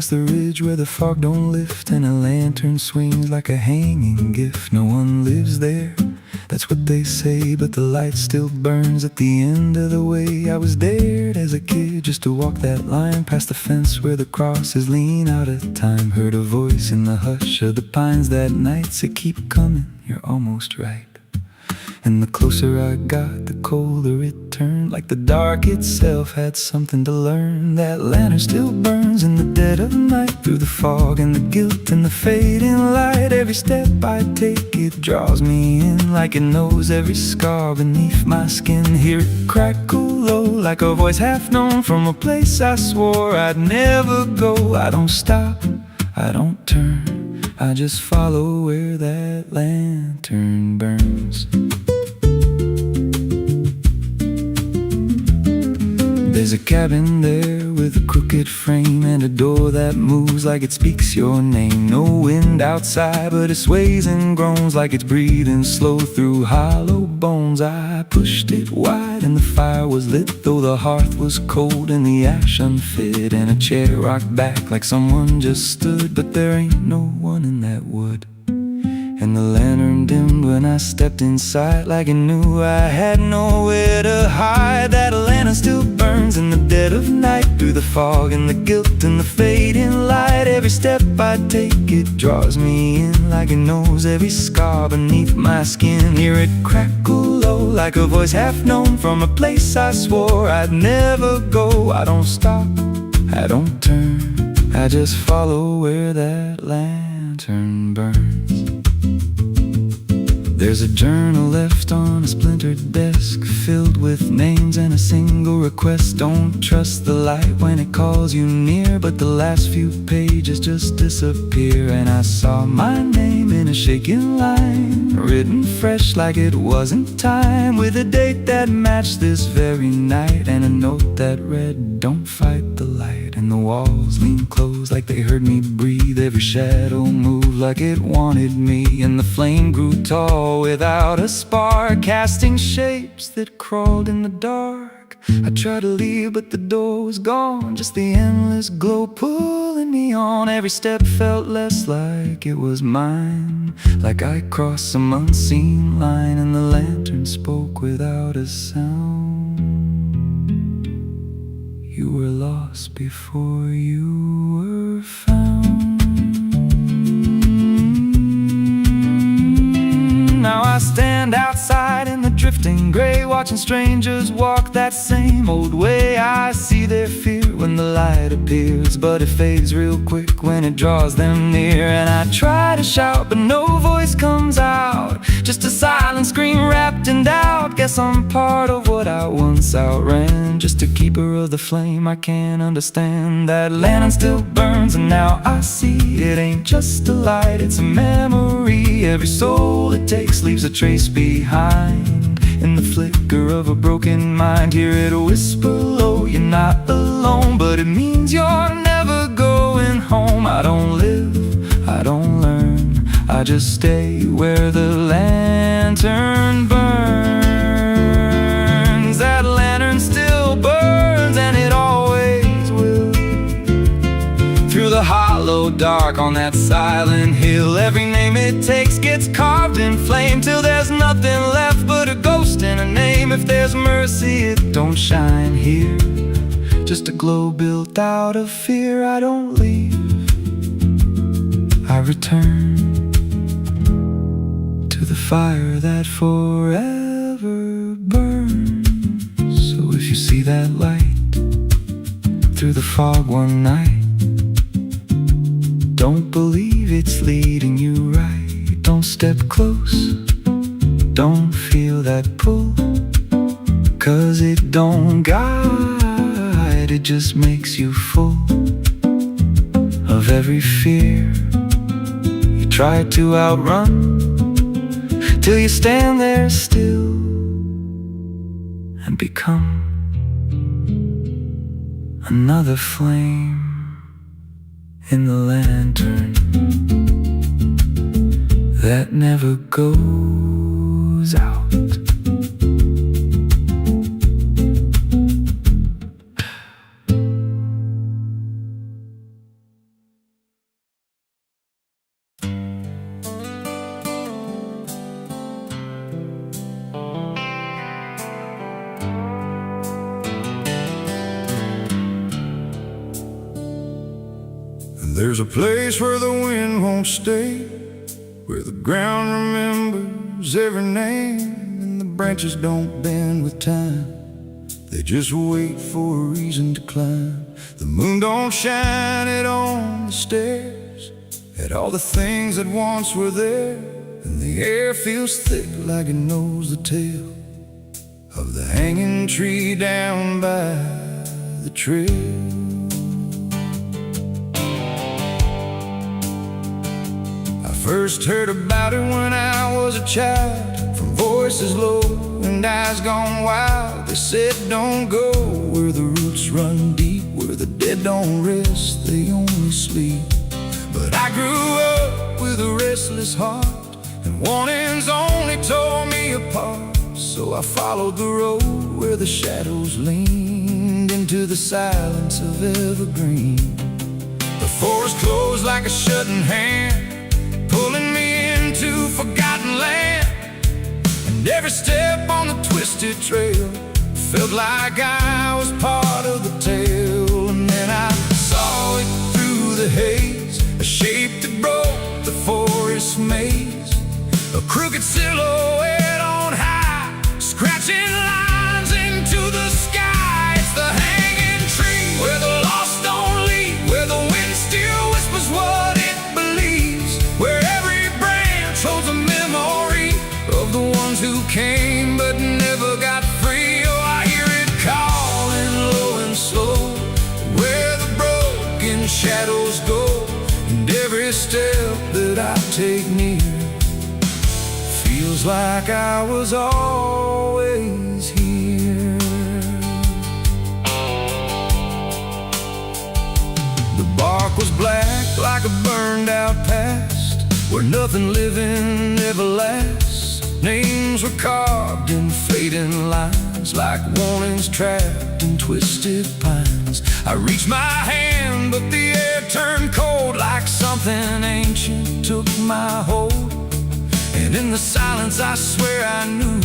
past the ridge where the fog don't lift, and a lantern swings like a hanging gift. No one lives there, that's what they say, but the light still burns at the end of the way. I was dared as a kid just to walk that line past the fence where the crosses lean out of time. Heard a voice in the hush of the pines that night say, keep coming, you're almost right. And the closer I got, the colder it turned, like the dark itself had something to learn. That lantern still burns in the dead of night, through the fog and the guilt and the fading light. Every step I take, it draws me in, like it knows every scar beneath my skin. Hear it crackle low, like a voice half known from a place I swore I'd never go. I don't stop, I don't turn, I just follow where that lantern burns. There's a cabin there with a crooked frame and a door that moves like it speaks your name. No wind outside, but it sways and groans like it's breathing slow through hollow bones. I pushed it wide and the fire was lit, though the hearth was cold and the ash unfit, and a chair rocked back like someone just stood. But there ain't no one in that wood. And the lantern dimmed when I stepped inside, like it knew I had nowhere to hide. That lantern still burns in the dead of night, through the fog and the guilt and the fading light. Every step I take, it draws me in, like it knows every scar beneath my skin. Hear it crackle low, like a voice half known from a place I swore I'd never go. I don't stop, I don't turn, I just follow where that lantern burns. There's a journal left on a splintered desk, filled with names and a single request. Don't trust the light when it calls you near, but the last few pages just disappear. And I saw my name in a shaking line, written fresh like it wasn't time, with a date that matched this very night, and a note that read, don't fight the light. And the walls leaned close like they heard me breathe, every shadow moved like it wanted me, and the flame grew tall without a spark, casting shapes that crawled in the dark. I tried to leave, but the door was gone, just the endless glow pulling me on. Every step felt less like it was mine, like I crossed some unseen line, and the lantern spoke without a sound. You were lost before you were found. Now I stand outside in the drifting gray, watching strangers walk that same old way. I see their fear when the light appears, but it fades real quick when it draws them near. And I try to shout, but no voice comes out, just a silent scream wrapped in doubt. Guess I'm part of what I once outran, just a keeper of the flame I can't understand. That lantern still burns, and now I see it ain't just a light, it's a memory. Every soul it takes leaves a trace behind, in the flicker of a broken mind. Hear it whisper low, you're not alone, but it means you're never going home. I don't live, I don't learn, I just stay where the lantern burns. That lantern still burns, and it always will, through the hollow dark on that silent hill. Every name it takes gets carved in flame, till there's nothing left but a ghost and a name. If there's mercy, it don't shine here, just a glow built out of fear. I don't leave, I return to the fire that forever burns. So if you see that light through the fog one night, don't believe it's leading you right. Don't step close, don't feel that pull, 'cause it don't guide, it just makes you full of every fear you try to outrun, till you stand there still and become another flame in the lantern that never goes out. There's a place where the wind won't stay, where the ground remembers every name, and the branches don't bend with time. They just wait for a reason to climb. The moon don't shine it on the stairs, at all the things that once were there, and the air feels thick like it knows the tale of the hanging tree down by the trail. First heard about it when I was a child, from voices low and eyes gone wild. They said don't go where the roots run deep, where the dead don't rest, they only sleep. But I grew up with a restless heart, and warnings only tore me apart. So I followed the road where the shadows leaned into the silence of evergreen. The forest closed like a shutting hand, pulling me into forgotten land. And every step on the twisted trail felt like I was part of the tale. And then I saw it through the haze, a shape that broke the forest maze, a crooked silhouette on high, scratching lines into the sky. It's the hanging tree where the lost don't leave, where the wind still whispers what it believes, where every branch holds a memory of the ones who came but never got free. Oh, I hear it calling low and slow, where the broken shadows go, and every step that I take near feels like I was always here. The bark was black like a burned out past, where nothing living ever lasts. Names were carved in fading lines, like warnings trapped in twisted pines. I reached my hand, but the air turned cold, like something ancient took my hold. And in the silence I swear I knew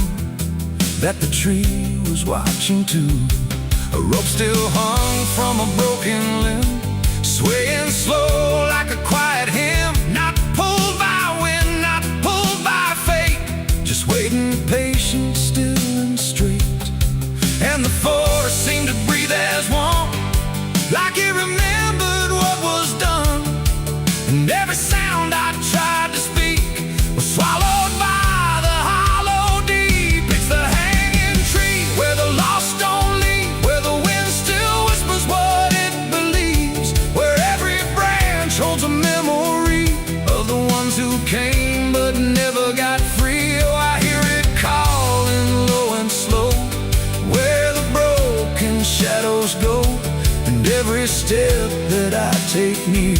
that the tree was watching too. A rope still hung from a broken limb, swaying slow like a quiet hymn, not pulled by wind, not pulled by fate, just waiting patient, still and straight. And the forest seemed to breathe as one, like it remembered what was done. And every sound I tried to speak was swallowed by the hollow deep. It's the hanging tree where the lost don't leave, where the wind still whispers what it believes, where every branch holds a memory of the ones who came but never got free. Oh, I hear it calling low and slow, where the broken shadows go, and every step that I take near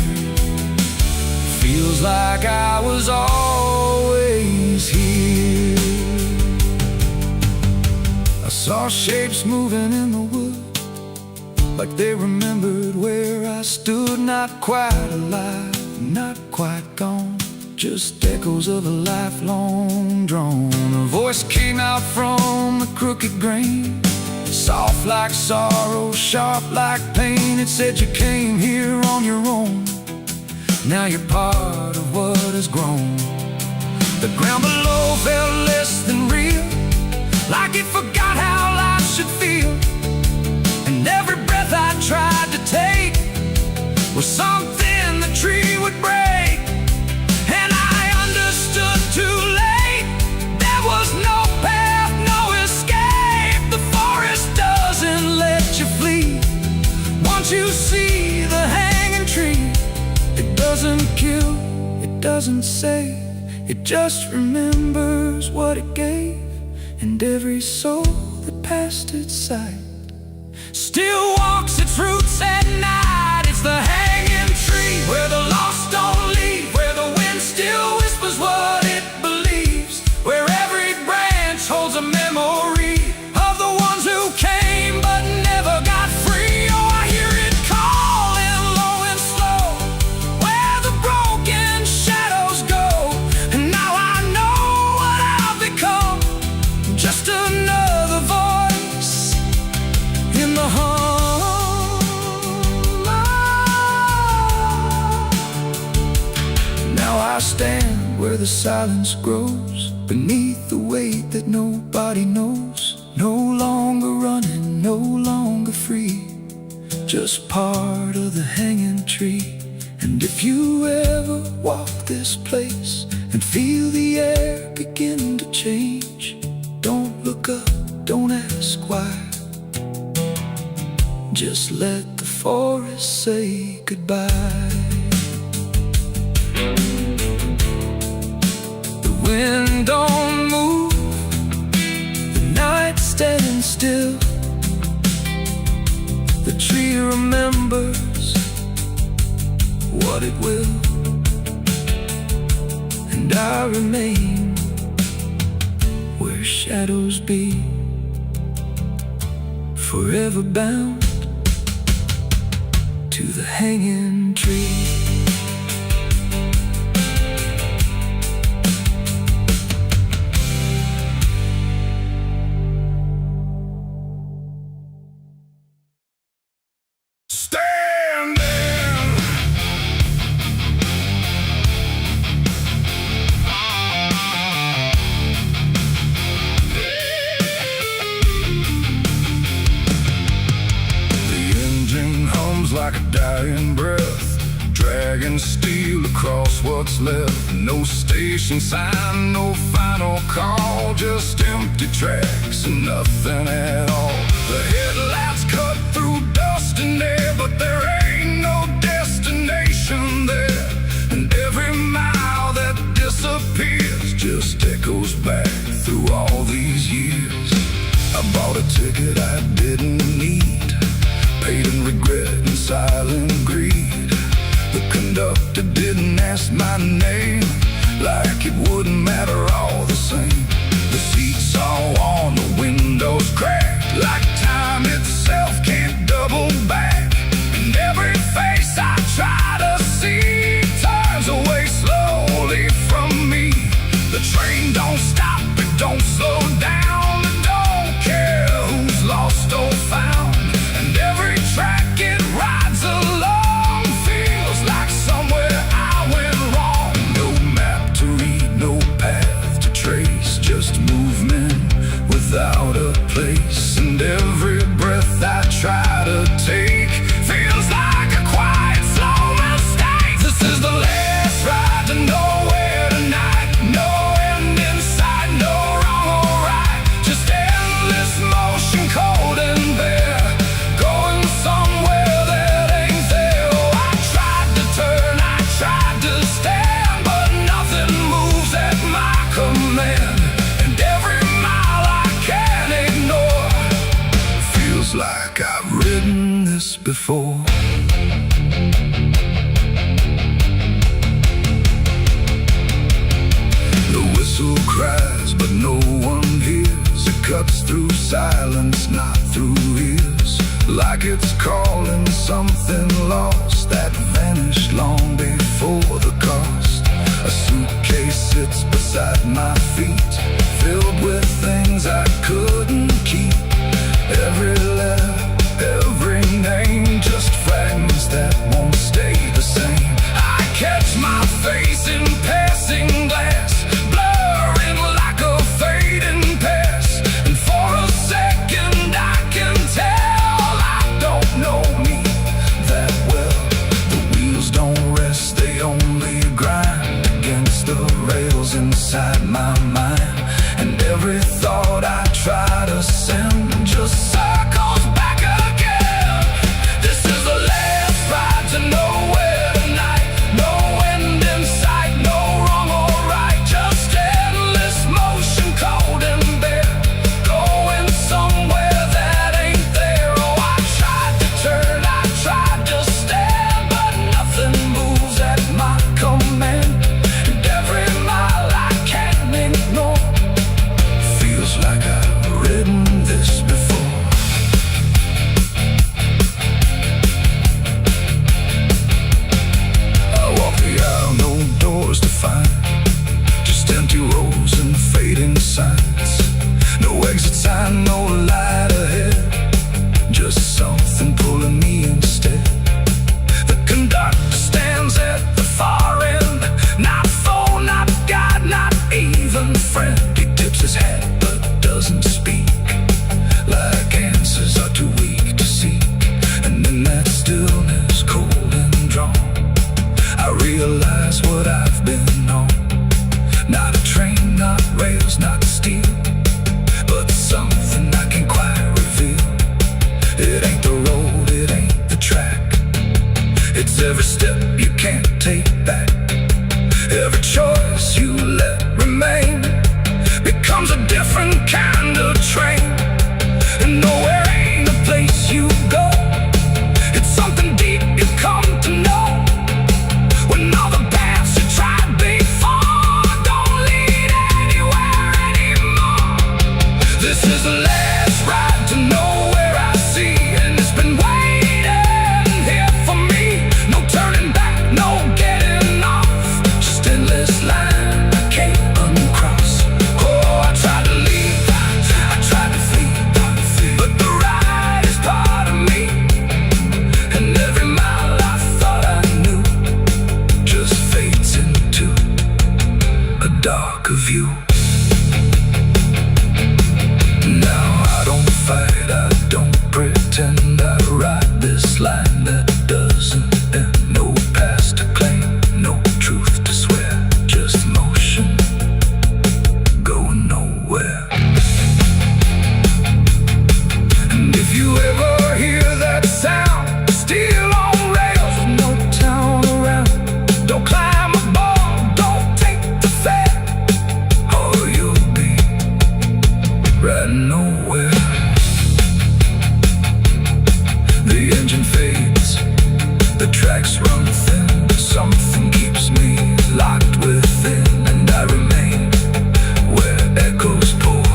feels like I was always here. I saw shapes moving in the wood, like they remembered where I stood. Not quite alive, not quite gone, just echoes of a lifelong drone. A voice came out from the crooked grain, soft like sorrow, sharp like pain. It said you came here on your own, now you're part of what has grown. The ground below felt less than real, like it forgot how life should feel. And every breath I tried to take was something the tree would break. And I understood too late, there was no path, no escape. The forest doesn't let you flee. Once you see the hanging tree, it doesn't kill, it doesn't save, it just remembers what it gave. And every soul that passed its sight still walks its roots at night. It's the hanging tree where the lost don't leave, where the wind still whispers what it believes, where every branch holds a memory of the ones who came but never got free. Oh, I hear it calling low and slow, where the broken shadows go. And now I know what I've become, just another voice in the hum. stand where the silence grows, beneath the weight that nobody knows. No longer running, no longer free, just part of the hanging tree. And if you ever walk this place and feel the air begin to change, don't look up, don't ask why. Just let the forest say goodbye. The wind don't move, the night's standing still. The tree remembers what it will, and I remain where shadows be, forever bound to the hanging tree. Like a dying breath, dragging steel across what's left. No station sign, no final call, just empty tracks and nothing at all. The headlights cut through dust and air, but there ain't no destination there. And every mile that disappears just echoes back through all these years. I bought a ticket I didn't need, paid in regret and silent greed. The conductor didn't ask my name, like it wouldn't matter all the same. The seats all worn, the windows cracked, like time itself can't double back. And every face I try to see turns away slowly from me. The train don't stop, it don't slow down, it don't care who's lost or found. And every track it rides along feels like somewhere I went wrong. No map to read, no path to trace, just movement without a place. And every breath I try to take feels like a quiet, slow mistake. This is the last ride to nowhere tonight. No end in sight, no wrong or right, just endless motion, cold and bare, going somewhere that ain't there. Oh, I tried to turn, I tried to stand, but nothing moves at my command. And every mile I can't ignore feels like I've ridden this before. The whistle cries, but no one hears. It cuts through silence, not through ears, like it's calling something lost that vanished long before the cost. A suitcase sits beside my feet, filled with things I couldn't keep. Every letter, every name, just fragments that won't stay the same. I catch my face in passing glass, blurring like a fading past. And for a second I can tell I don't know me that well. The wheels don't rest, they only grind against the rails inside my mind. And every thought I try to send just circles back again. This is the last ride to nowhere tonight. No end in sight, no wrong or right, just endless motion, cold and bare, going somewhere that ain't there. Oh, I tried to turn, I tried to stand, but nothing moves at my command. And every mile I can't ignore feels like I've ridden this his head but doesn't speak, like answers are too weak to seek. And in that stillness, cold and drawn, I realize what I've been on. Not a train, not rails, not steel, but something I can't quite reveal. It ain't the road, it ain't the track, it's every step you can't take back. Every choice you let remain becomes a different kind of train. And nowhere ain't a place you go, it's something deep you come to know. When all the paths you tried before don't lead anywhere anymore. This is the last ride to nowhere I see, and it's been waiting here for me. No turning back, no getting off, just endless line I can't uncross. Oh, I tried to leave, I tried to flee, but the ride is part of me. And every mile I thought I knew just fades into a darker view. Now I don't fight, I don't pretend, I ride this line that doesn't end. No past to claim, no truth to swear, just motion going nowhere. And if you ever hear that sound, still on rails with no town around, don't climb aboard, don't take the fare, or you'll be riding nowhere. The engine fades, the tracks run thin, something keeps me locked within, and I remain where echoes pour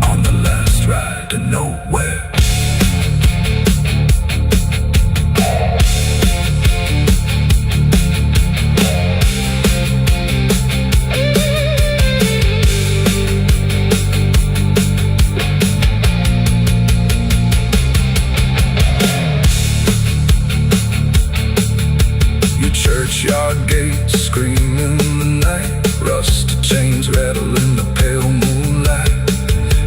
on the last ride to nowhere. Churchyard gates scream in the night, rusted chains rattle in the pale moonlight.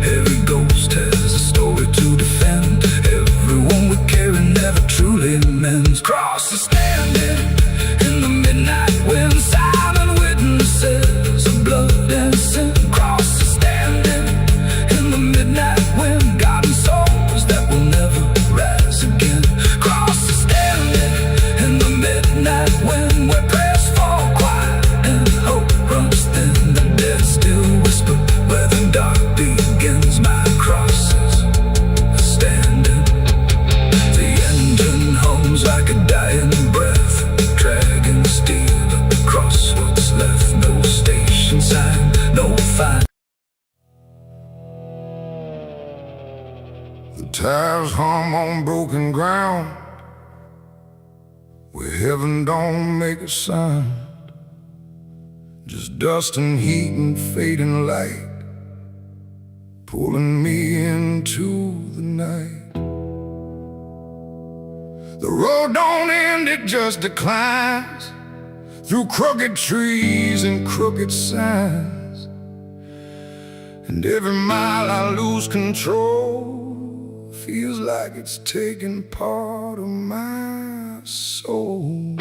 Every ghost has a story to defend, everyone we carry never truly mends. Crosses standing in the midnight wind, silent witnesses of blood and sin. Crosses standing in the midnight wind, guarding souls that will never rise again. Crosses standing in the midnight wind, where prayers fall quiet and hope runs thin. The dead still whisper where the dark begins. My crosses are standing. The engine hums like a dying breath, dragging steel across what's left. No station sign, no fine. The tires hum on broken ground, where heaven don't make a sound, just dust and heat and fading light, pulling me into the night. The road don't end, it just declines through crooked trees and crooked signs. And every mile I lose control, feels like it's taking part of my soul.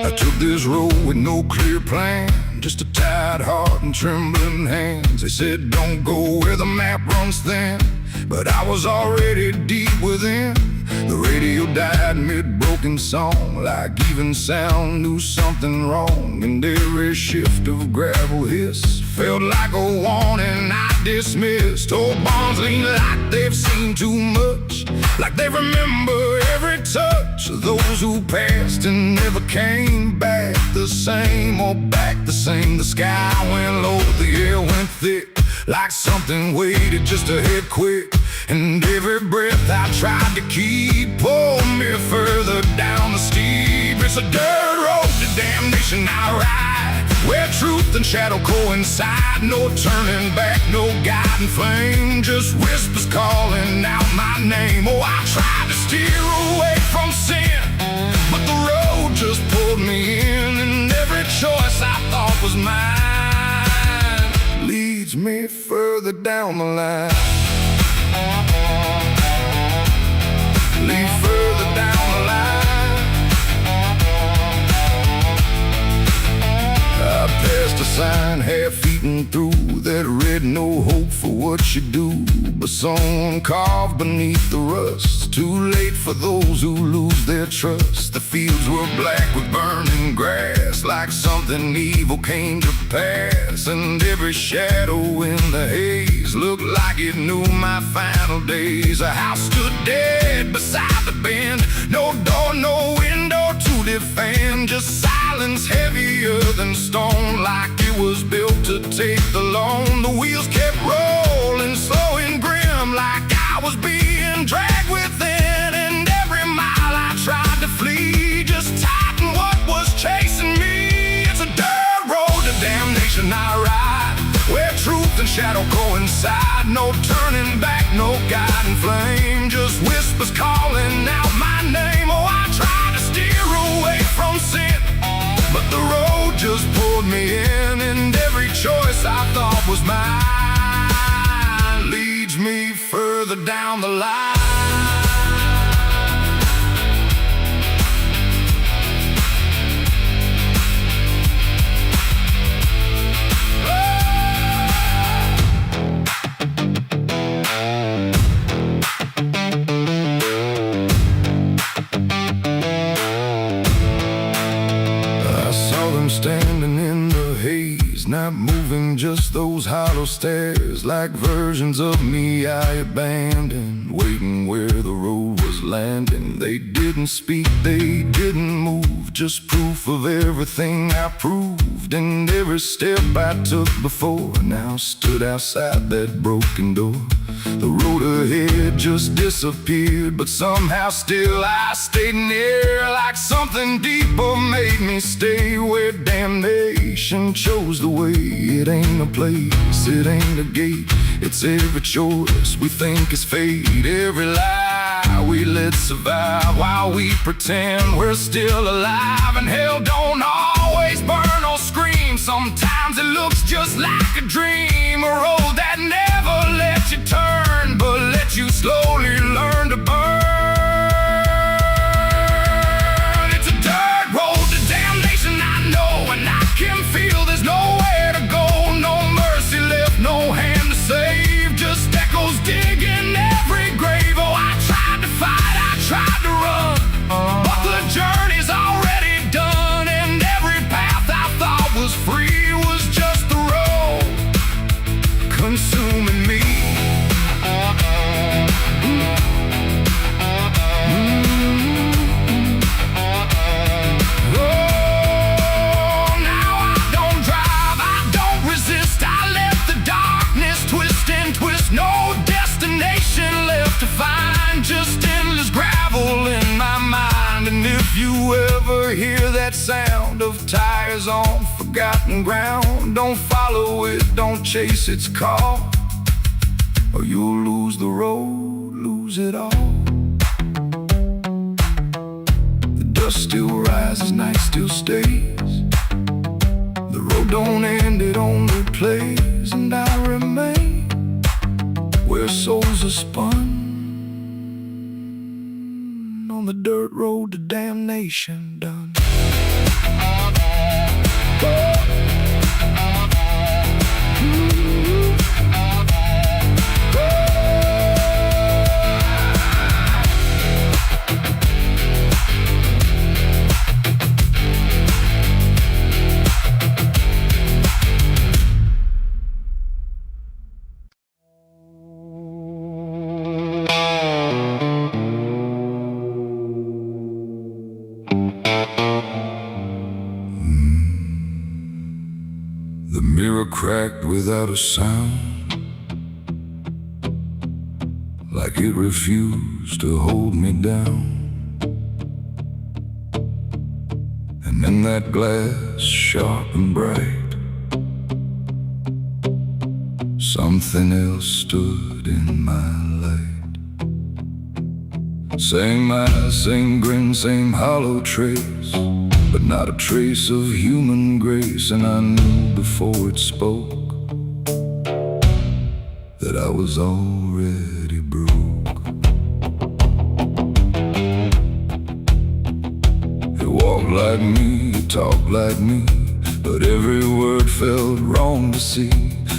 I took this road with no clear plan, just a tired heart and trembling hands. They said don't go where the map runs thin, but I was already deep within. The radio died mid-broken song, like even sound knew something wrong. And every shift of gravel hiss felt like a warning I dismissed. Old bonds lean like they've seen too much, like they remember every touch of those who passed and never came back the same, or back the same. The sky went low, the air went thick, like something waited just to hit quick. And every breath I tried to keep pulled me further down the steep. It's a dirt road to damnation I ride, where truth and shadow coincide. No turning back, no guiding flame, just whispers calling out my name. Oh, I tried to steer away from sin, but the road just pulled me in, and every choice I thought was mine leads me further down the line. Lead further down the line. I passed a sign half-eaten through that read no hope for what you do, but someone carved beneath the rust. Too late for those who lose their trust. The fields were black with burning grass, like something evil came to pass, and every shadow in the haze looked like it knew my final days. A house stood dead beside the bend, no door, no window to defend, just silence heavier than stone, like it was built to take the loan. The wheels kept rolling slow and grim, like I was being dragged within, and every mile I tried to flee just tightened what was chasing me. It's a dirt road to damnation I ride, where truth and shadow coincide. No turning back, no guiding flame, just whispers calling out my name. Oh, I tried to steer away from sin, but the road just pulled me in, and every choice I thought was mine leads me further down the line. Standing in the haze, not moving, just those hollow stares, like versions of me I abandoned, waiting where the road was landing. They didn't speak, they didn't move, just proof of everything I proved, and every step I took before now stood outside that broken door. The road ahead just disappeared, but somehow still I stayed near, like something deeper made me stay, where damnation chose the way. It ain't a place, it ain't a gate, it's every choice we think is fate, every lie we let survive while we pretend we're still alive. And hell don't always burn or scream, sometimes it looks just like a dream, a road that never lets you turn, but lets you slowly learn to burn. It's a dirt road to damnation I know, and I can feel there's nowhere to go, no mercy left, no hand to save, just echoes digging every grave. Oh, I tried to fight, I tried to run, but the journey's already done, and every path I thought was free was just the road consuming me. No destination left to find, just endless gravel in my mind. And if you ever hear that sound of tires on forgotten ground, don't follow it, don't chase its call, or you'll lose the road, lose it all. The dust still rises, night still stays, the road don't end, it only plays, and I remain where souls are spun, on the dirt road to damnation done. The mirror cracked without a sound, like it refused to hold me down. and that glass sharp and bright. Something else stood in my light. Same eyes, same grin, same hollow trace, but not a trace of human grace. And I knew before it spoke that I was already broke. It walked like me, it talked like me, but every word felt wrong to see.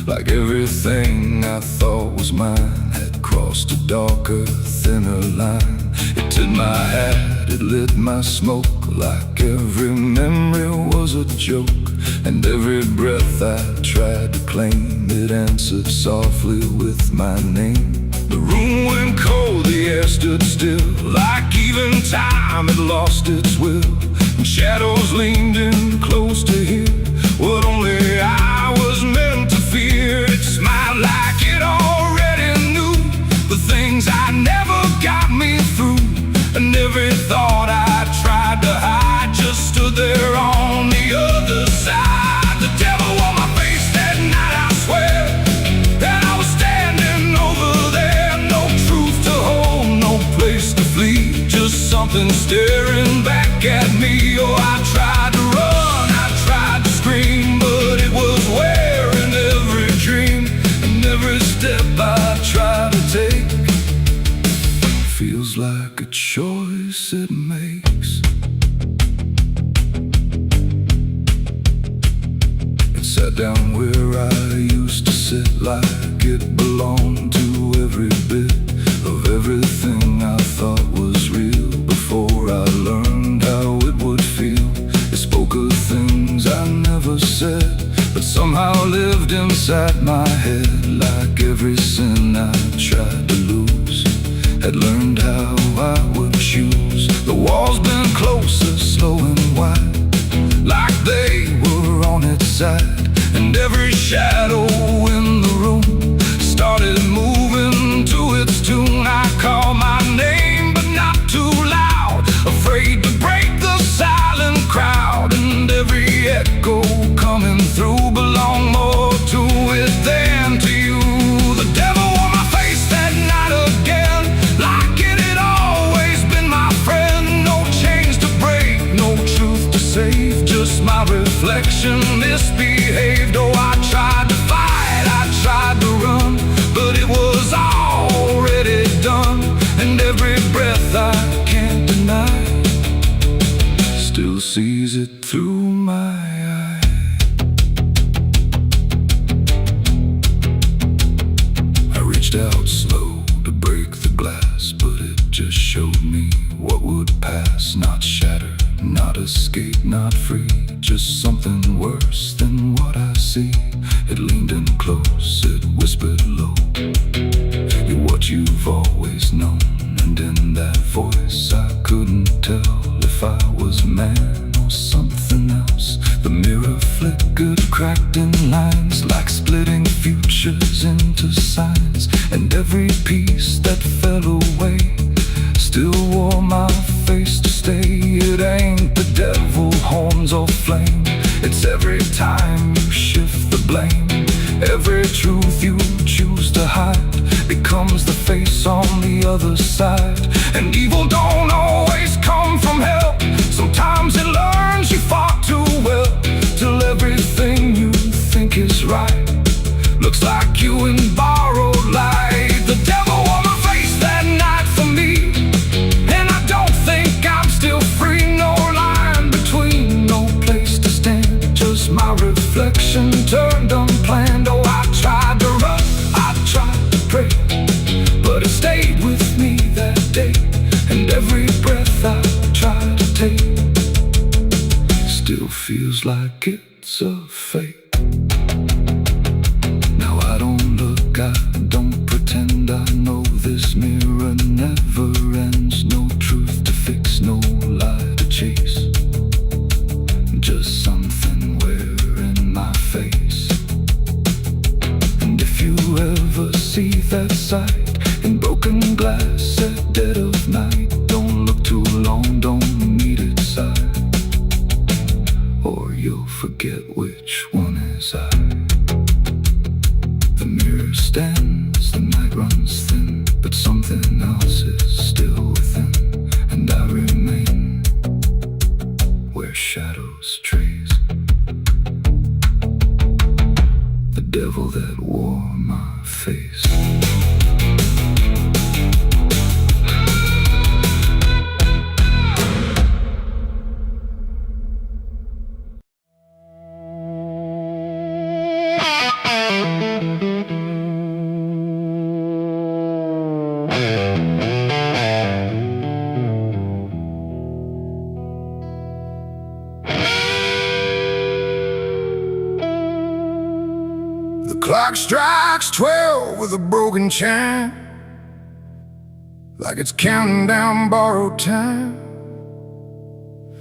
Like everything I thought was mine had crossed a darker, thinner line. It did my hat, it lit my smoke. Like every memory was a joke, and every breath I tried to claim, it answered softly with my name. The room went cold, the air stood still, like even time had lost its will. And shadows leaned in close to hear what only I was meant to fear. It smiled like it already knew the things I never got me through. And every thought I tried to hide just stood there on the other side. The devil on my face that night, I swear, that I was standing over there. No truth to hold, no place to flee, just something staring back at me. Oh, I tried to run, I tried to scream, but it was wearing every dream. And every step I tried to take feels like a choice it makes. It sat down where I used to sit, like it belonged to every bit of everything I thought was real. Before I learned how it would feel, it spoke of things I never said, but somehow lived inside my head. Like every sin I tried to lose, had learned how I would choose. The walls bent closer, slow and wide, like they were on its side. And every shadow in the room started moving to its tune. I called my name, but not too loud, afraid to break the silent crowd. And every echo coming through belonged more to it than to you. The devil on my face that night again, like it had always been my friend. No chains to break, no truth to save, just my reflection misbehaved. Oh, I tried to fight, I tried to run, but it was already done. And every breath I can't deny still sees it through my eye. I reached out slow to break the glass, but it just showed me what would pass. Not shatter, not escape, not free, just something worse than what I see. It leaned in close, it whispered low, you're what you've always known. And in that voice I couldn't tell if I was man or something else. The mirror flickered, cracked in lines, like splitting futures into signs. And every piece that fell away still wore my face to stay. It ain't the devil, horns or flame, it's every time you shift the blame. Every truth you choose to hide becomes the face on the other side. And evil don't always come from hell, sometimes it learns you far too well, till everything you think is right looks like you in borrowed light. The devil on my face that night for me, and I don't think I'm still free. No line between, no place to stand, just my reflection turned unplanned. Oh, I tried to run, I tried to pray, but it stayed with me that day. And every breath I try to take still feels like it's a fake. Now I don't look, I don't pretend, I know this mirror never ends. No truth to fix, no lie to chase, just something wearing my face. And if you ever see that sight in broken glass at dead of night, don't look too long, don't meet its side. forget which one is I. The mirror stands, the night runs thin, but something else is still within, and I remain where shadows trace. The devil that wore my face. The clock strikes 12 with a broken chime, like it's counting down borrowed time.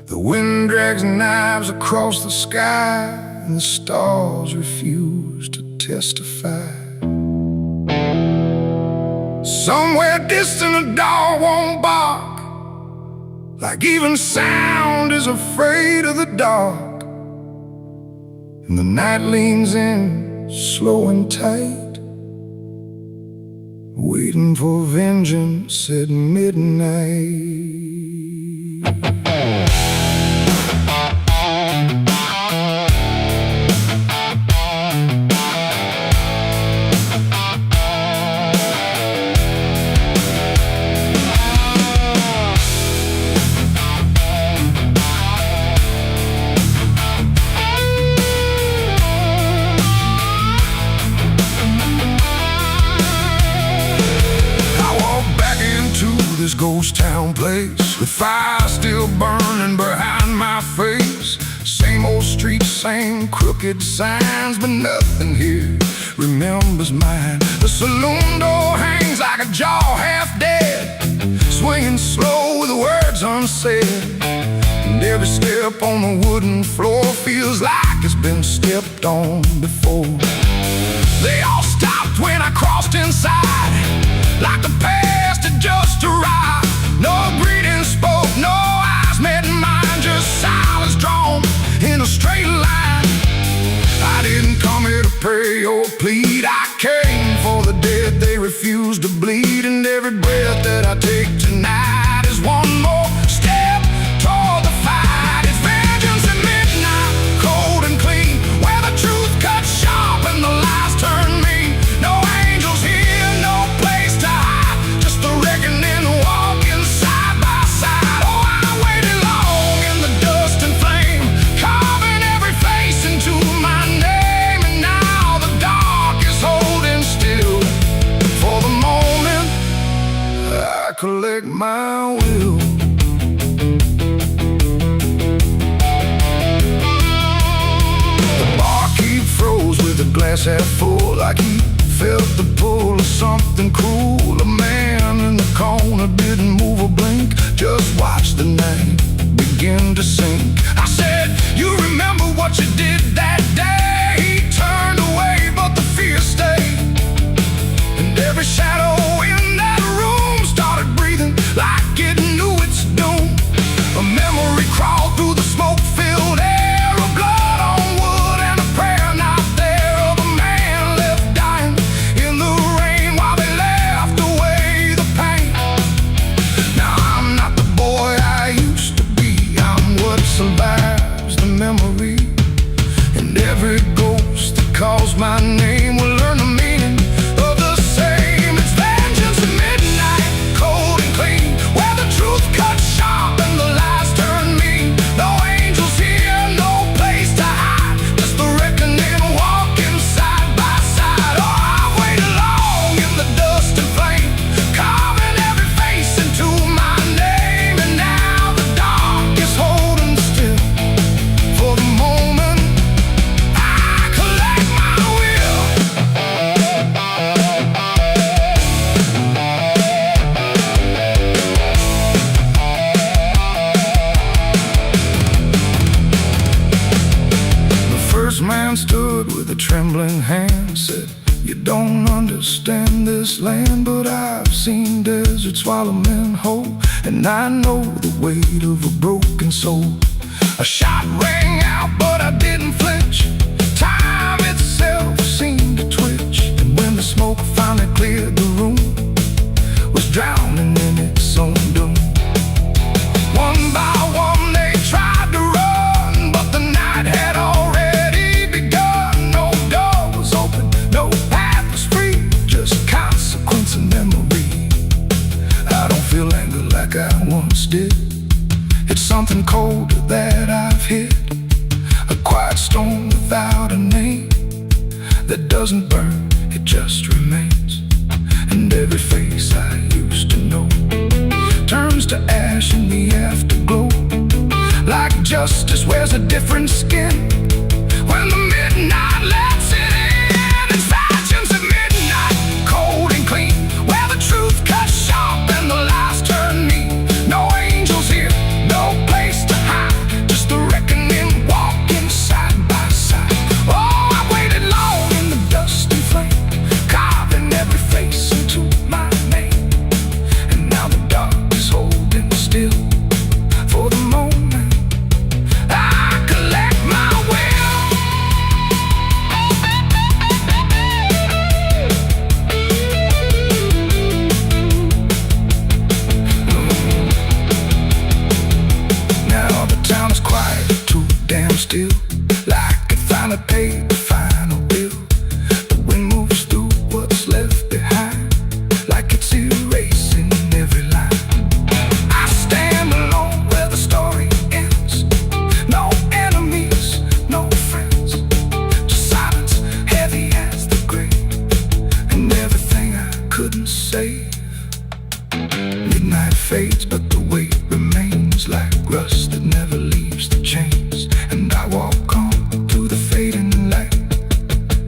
The wind drags knives across the sky, and the stars refuse to testify. Somewhere distant a dog won't bark, like even sound is afraid of the dark. And the night leans in, slow and tight, waiting for vengeance at midnight. This ghost town place, with fire still burning behind my face. Same old streets, same crooked signs, but nothing here remembers mine. The saloon door hangs like a jaw half dead, swinging slow with words unsaid. And every step on the wooden floor feels like it's been stepped on before. They all stopped when I crossed inside, like the past had just arrived. No greeting spoke, no eyes met mine, just silence drawn in a straight line. I didn't come here to pray or plead, I came for the dead they refuse to bleed. And every breath that I take tonight is one more step toward the fight. It's vengeance at midnight, cold and clean, where the truth cuts sharp and the lies turn mean. No angels here, no place to hide, just the reckoning walking side by side. Oh, I waited long in the dust and flame, carving every face into my name. And now the dark is holding still. For the moment, I collect my will. The barkeep froze with a glass half full, like he felt the pull of something cruel. A man in the corner didn't move a blink, just watched the night begin to sink. I said, you remember what you did that day? He turned away, but the fear stayed. And every shadow in that room started breathing like it knew its doom. A memory crawled through the smoke-filled air, of blood on wood and a prayer not there, of a man left dying in the rain while they left away the pain. Now I'm not the boy I used to be, I'm what survives the memory. And every ghost that calls my name will learn the meaning of the same. It's vengeance at midnight, cold and clean, where the truth cuts sharp and the lies turn mean. No angels here, no place to hide, just the reckoning walking side by side. Oh, I've waited long in the dust and flame, carving every face into my name. And now the dark is holding still. For the moment, I collect my will. The first man stood with a trembling hand, said, you don't understand this land, but I've seen deserts swallow men whole, and I know the weight of a broken soul. A shot rang out, but I didn't flinch. Time itself seemed to twitch, and when the smoke finally cleared the room, was drowning in its own doom. One by one they tried to run, but the night had already begun. No door was open, no path was free, just consequence and memory. I don't feel anger like I once did. It's something colder that I've hit, a quiet storm without a name, that doesn't burn, it just remains. And every face I used to know turns to ash in the afterglow. Like justice wears a different skin when the midnight lets it in. And fashions at midnight, cold and clean, where the truth cuts sharp and the lies turn mean. No angels here, no place to hide, just the reckoning walking side by side. Oh, I waited long in the dust and flame, carving every face into my name. And now the dark is holding still for the moment I collect my will. Now the town is quiet, too damn still, like it finally paid the final bill. The wind moves through what's left behind, like it's erasing every line. I stand alone where the story ends. No enemies, no friends, just silence heavy as the grave, and everything I couldn't save. Midnight fades, but the weight remains like rust that never leaves the chains. And I walk on through the fading light,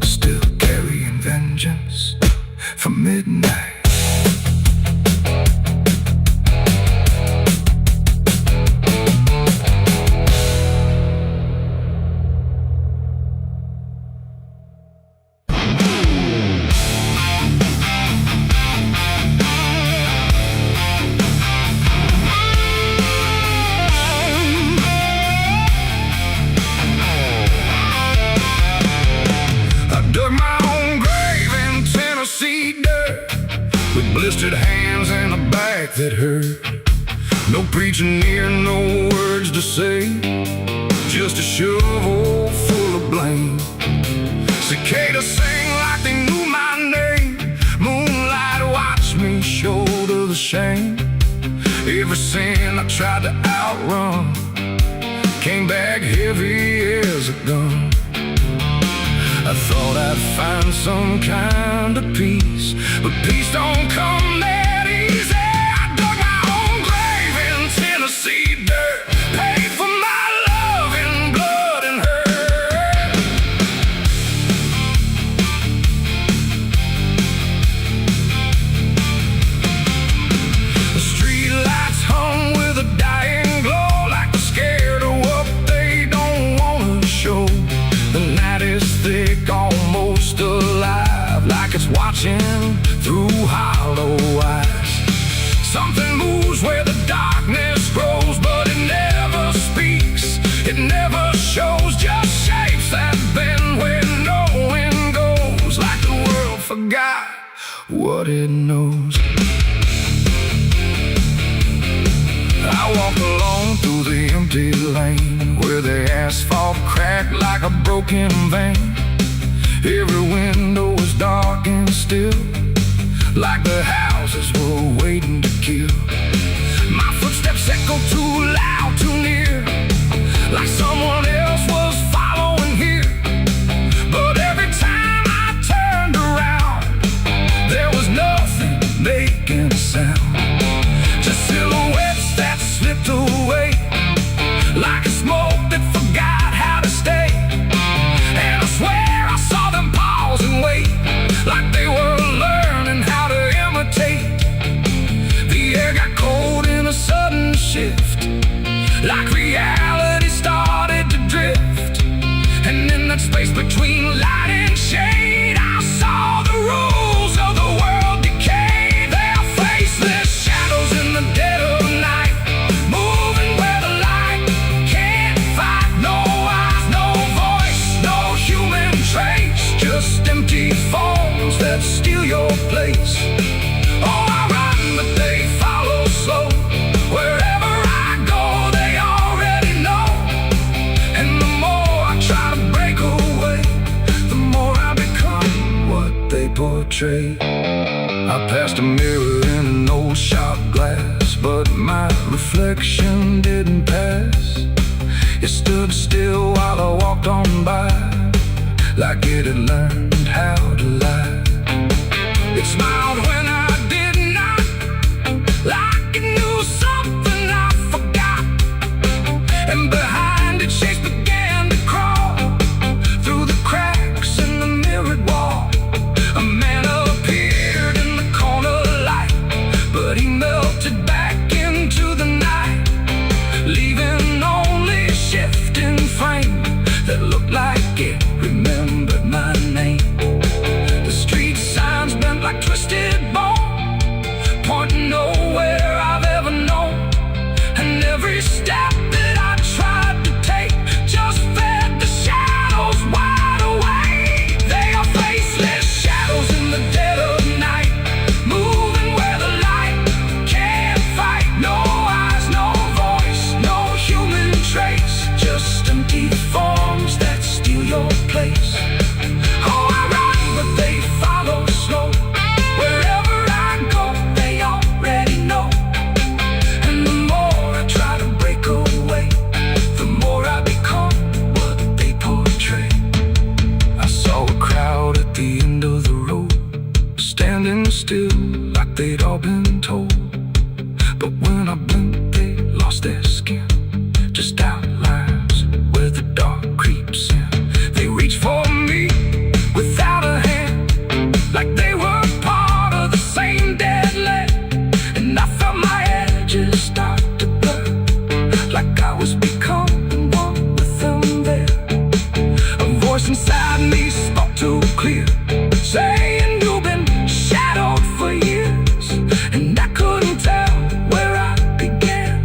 still carrying vengeance from midnight. Dug my own grave in Tennessee dirt, with blistered hands and a back that hurt. No preaching near, no words to say, just a shovel full of blame. Cicadas sing like they knew my name. Moonlight watched me shoulder the shame. Every sin I tried to outrun came back heavy as a gun. I thought I'd find some kind of peace, but peace don't come that easy. I dug my own grave in Tennessee dirt, paid for my love in blood and hurt. The street lights hung with a dying glow, like they're scared of what they don't wanna show. The night is thick, almost alive, like it's watching through hollow eyes. Something moves where the darkness grows, but it never speaks, it never shows, just shapes that bend where no wind goes, like the world forgot what it knows. I walk alone through the empty lane, where the asphalt cracked like a broken vein. Every window was dark and still, like the houses were waiting to kill. My footsteps echo too loud, too near, like someone else was following here. But every time I turned around, there was nothing making a sound, just silhouettes that slipped away, like a smoke that forgot how to stay. And I swear I saw them pause and wait, like they were learning how to imitate. The air got cold in a sudden shift, like reality started to drift. And in that space between light and shade, I saw the rules of the world decay. Their faceless shadows in the dead of night, moving where the light can't find. portrait. I passed a mirror in an old shot glass, but my reflection didn't pass. It stood still while I walked on by, like it had learned how to lie. It smiled when I did not, like it knew something I forgot. And behind it, shapes began to crawl through the cracks in the mirrored wall. A man appeared in the corner light, but he melted back into the night, leaving only a shifting frame that looked like it remembered my name. The street signs bent like twisted bone, pointing nowhere I've ever known. And every step that I tried to take just fed the shadows wide awake. They are faceless shadows in the dead of night, moving where the light can't fight. No eyes, no voice, no human trace, just empty forms that steal your place. Oh, I run, but they follow slow. Wherever I go, they already know. And the more I try to break away, the more I become what they portray. I saw a crowd at the end of the road, standing still like they'd all been told. But when I blinked, they lost their skin, just outlines where the dark creeps in. They reach for me without a hand, like they were part of the same dead land. And I felt my edges start to blur, like I was becoming one with them there. A voice inside me spoke too clear, saying you've been shadowed for years. And I couldn't tell where I began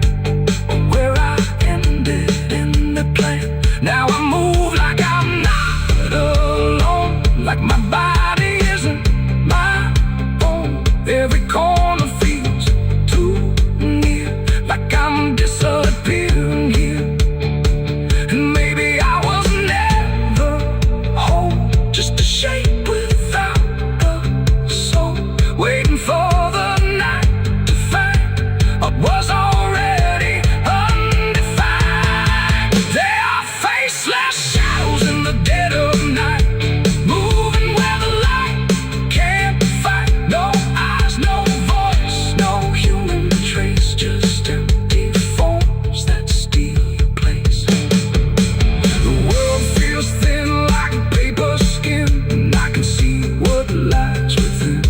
or where I ended in the plan. Now I move like I'm not alone, like my body isn't my own. Every corner feels too near, like I'm disappearing here. And maybe I was never whole, just a shape without a soul, waiting for the night to find what was already undefined. They are faceless shadows in the dead of night, moving where the light can't fight. No eyes, no voice, no human trace, just empty forms that steal your place. The world feels thin like paper skin, and I can see what lies within.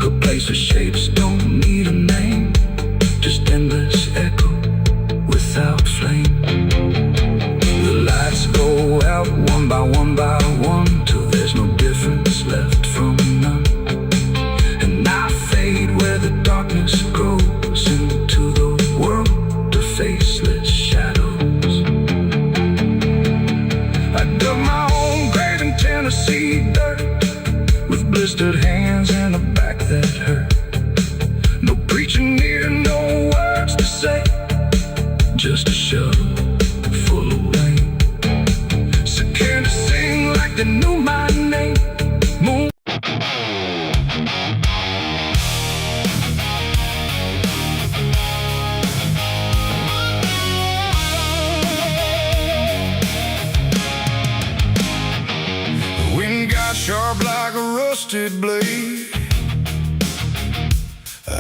A place where shapes don't need a name, just endless echo without flame. The lights go out one by one by one, till there's no difference left from none. And I fade where the darkness grows into the world of faceless shadows. I dug my own grave in Tennessee dirt, with blistered hands and a back that hurt. No preaching near, no words to say, just a shovel full of rain. Scared to sing like they knew my name. Moon. The wind got sharp like a rusted blade.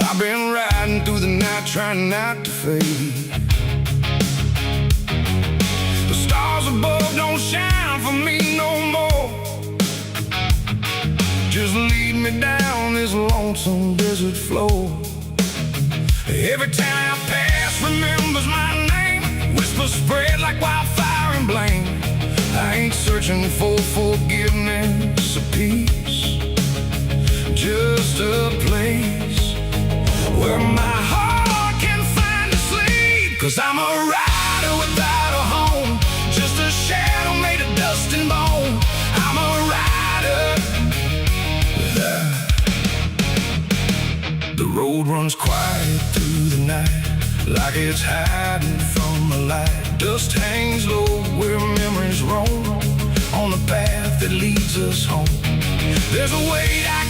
I've been riding through the night trying not to fade. The stars above don't shine for me no more, just lead me down this lonesome desert floor. Every town I pass remembers my name, whispers spread like wildfire and blame. I ain't searching for forgiveness or peace, just a place where my heart can find a sleep. 'Cause I'm a rider without a home, just a shadow made of dust and bone. I'm a rider. The road runs quiet through the night, like it's hiding from the light. Dust hangs low where memories roam, on the path that leads us home. There's a weight I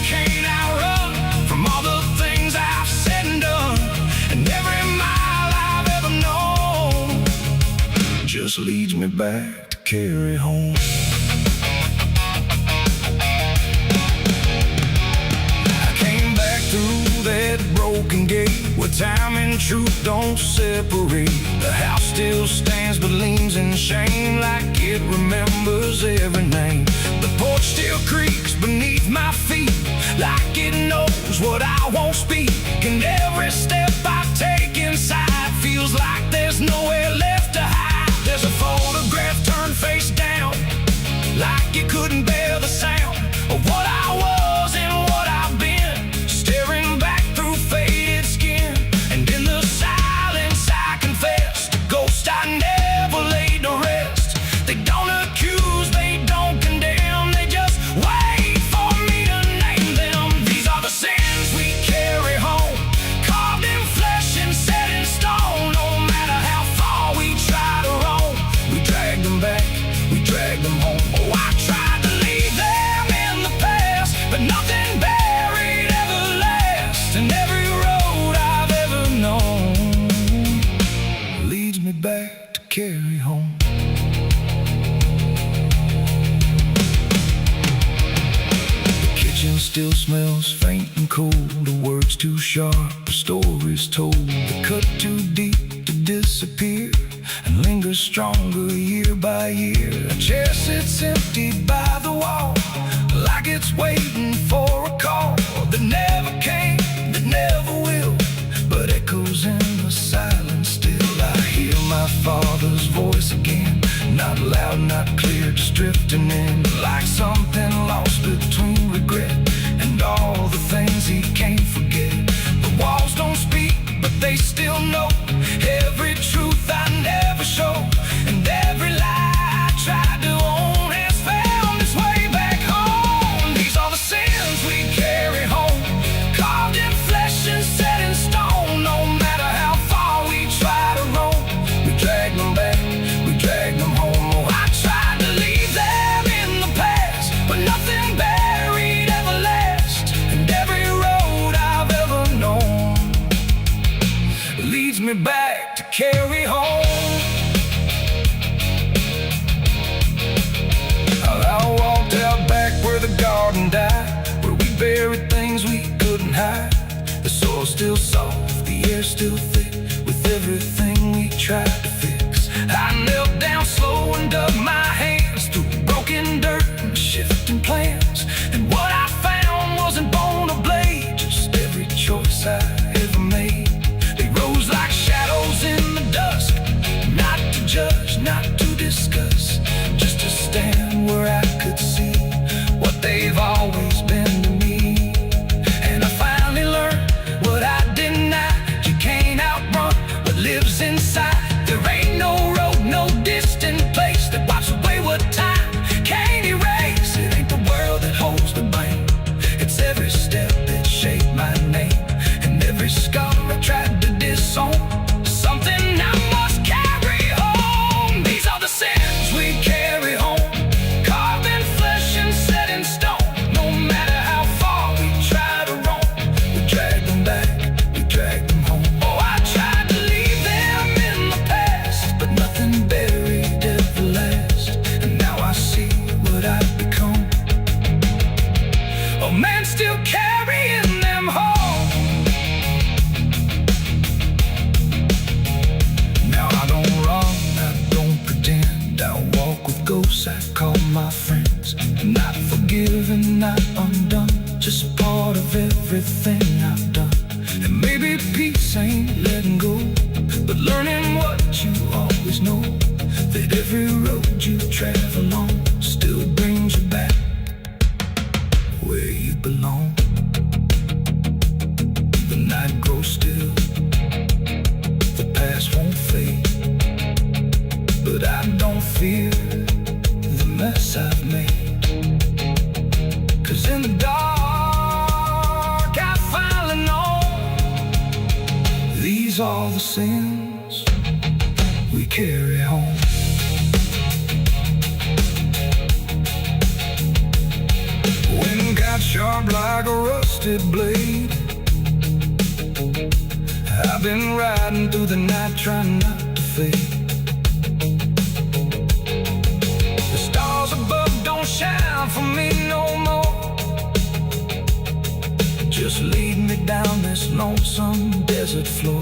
just leads me back to carry home. I came back through that broken gate where time and truth don't separate. The house still stands but leans in shame, like it remembers every name. The porch still creaks beneath my feet, like it knows what I won't speak. And every step I take inside feels like there's nowhere left to hide. There's a photograph turned face down, like it couldn't bear the sound of what I was and what I've been, staring back through faded skin. And in the silence I confess, the ghost I never laid to rest. They don't accuse, they don't condemn, they just wait for me to name them. These are the sins we carry home, carved in flesh and set in stone. No matter how far we try to roam, we drag them back, we drag them home. Oh, I tried to leave them in the past, but nothing buried ever lasts. And every road I've ever known leads me back to carry home. The kitchen still smells faint and cold, the words too sharp, the stories told. The cut too deep to disappear and lingers stronger year by year. A chair sits empty by the wall, like it's waiting for a call that never came, that never will, but echoes in the silence still. I hear my father's voice again, not loud, not clear, just drifting in, like something lost between regret and all the things he can't forget. The walls don't speak, but they still know every truth I never showed, and every lie I tried to own has found its way back home. These are the sins we carry home, carved in flesh and set in stone. No matter how far we try to roam, we drag them back, we drag them home. Oh, I tried to leave them in the past, but nothing buried ever lasts. And every road I've ever known leads me back to carry home. I walked out back where the garden died, where we buried things we couldn't hide. The soil's still soft, the air's still thick, with everything we tried to fix. I knelt down slow and dug my hands through broken dirt and shifting plans. And what I found wasn't bone or blade, just every choice I ever made. They rose like shadows in the dusk, not to judge, not to discuss, just to stand where I could see what they've always been to me. And I finally learned what I denied: you can't outrun what lives inside. There ain't no road, no distant place that wipes away what time can't erase. It ain't the world that holds the blame, it's every step that shaped my name, and every scar I tried to disown, something I must carry home. These are the sins we carry home, carved in flesh and set in stone. No matter how far we try to roam, we drag them back, we drag them home. Oh, I tried to leave them in the past, but nothing buried ever lasts. And now I see what I've become, a man still carrying them home. Now I don't run, I don't pretend, I walk with ghosts I call my friends. Not forgiven, not undone, just part of everything I've done. And maybe peace ain't letting go, but learning what you always know, that every road you travel on still brings you back where you belong. The night grows still, the past won't fade, but I don't fear the mess I've made. 'Cause in the dark I finally know these are the sins we carry home. Wind got sharp like a rusted blade, I've been riding through the night trying not to fade. lonesome desert floor.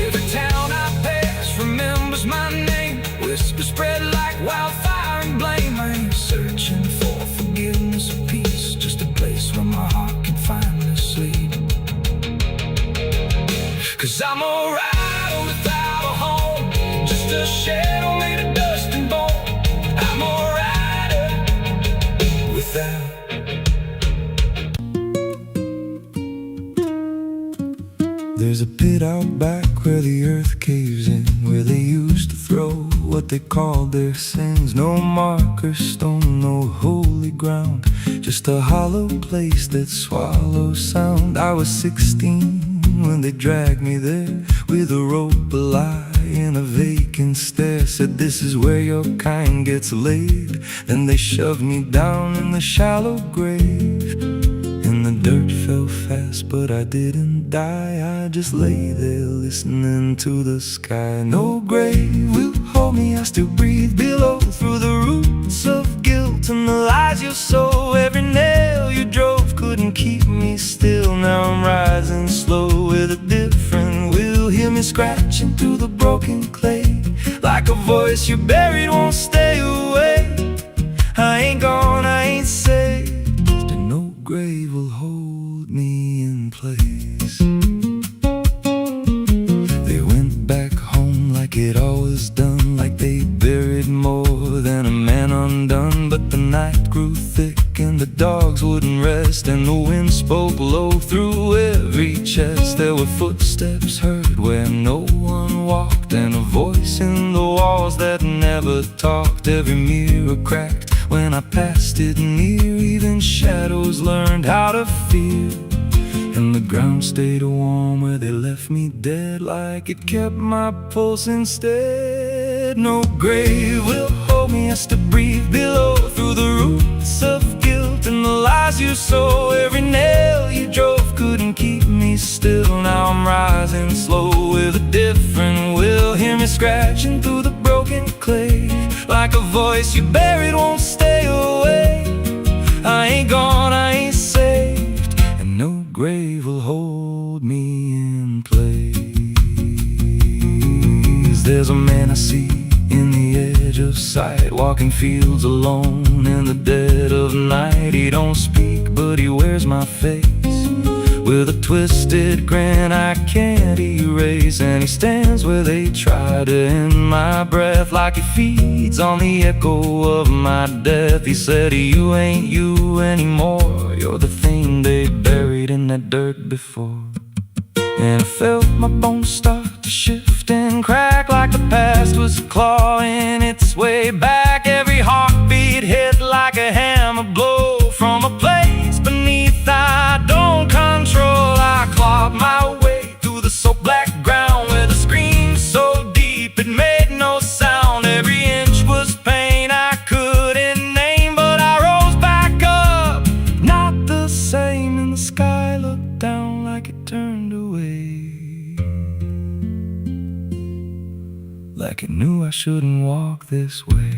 Every town I pass remembers my name. Whispers spread like wildfire and blame. I ain't searching for forgiveness or peace, just a place where my heart can finally sleep. 'Cause I'm alright without a home, just a shell made of dust and bone. I'm alright without. There's a pit out back where the earth caves in, where they used to throw what they called their sins. No marker stone, no holy ground, just a hollow place that swallows sound. I was 16 when they dragged me there, with a rope, a lie, and a vacant stare. Said this is where your kind gets laid. Then they shoved me down in the shallow grave. The dirt fell fast, but I didn't die. I just lay there listening to the sky. No grave will hold me, I still breathe below. Through the roots of guilt and the lies you sow, every nail you drove couldn't keep me still. Now I'm rising slow with a different will. Hear me scratching through the broken clay, like a voice you buried won't stay away. I ain't gone, I ain't saved, and no grave will hold me in place. They went back home like it always done, like they buried more than a man undone. But the night grew thick and the dogs wouldn't rest, and the wind spoke low through every chest. There were footsteps heard where no one walked, and a voice in the walls that never talked. Every mirror cracked when I passed it near, even shadows learned how to fear. And the ground stayed warm where they left me dead, like it kept my pulse instead. No grave will hold me, I still breathe below. Through the roots of guilt and the lies you sow, every nail you drove couldn't keep me still. Now I'm rising slow with a different will. Hear me scratching through the broken clay, like a voice you buried won't stay away. I ain't gone, I ain't saved, and no grave will hold me in place. There's a man I see in the edge of sight, walking fields alone in the dead of night. He don't speak, but he wears my face with a twisted grin I can't erase. And he stands where they try to end my breath, like he feeds on the echo of my death. He said, you ain't you anymore, you're the thing they buried in that dirt before. And I felt my bones start to shift and crack, like the past was clawing its way back. Every heartbeat hit like a hammer blow from a place beneath I don't control. I clawed my way through the so black ground, where the scream so deep it made no sound. Every inch was pain I couldn't name, but I rose back up, not the same. And the sky looked down like it turned away, like it knew I shouldn't walk this way.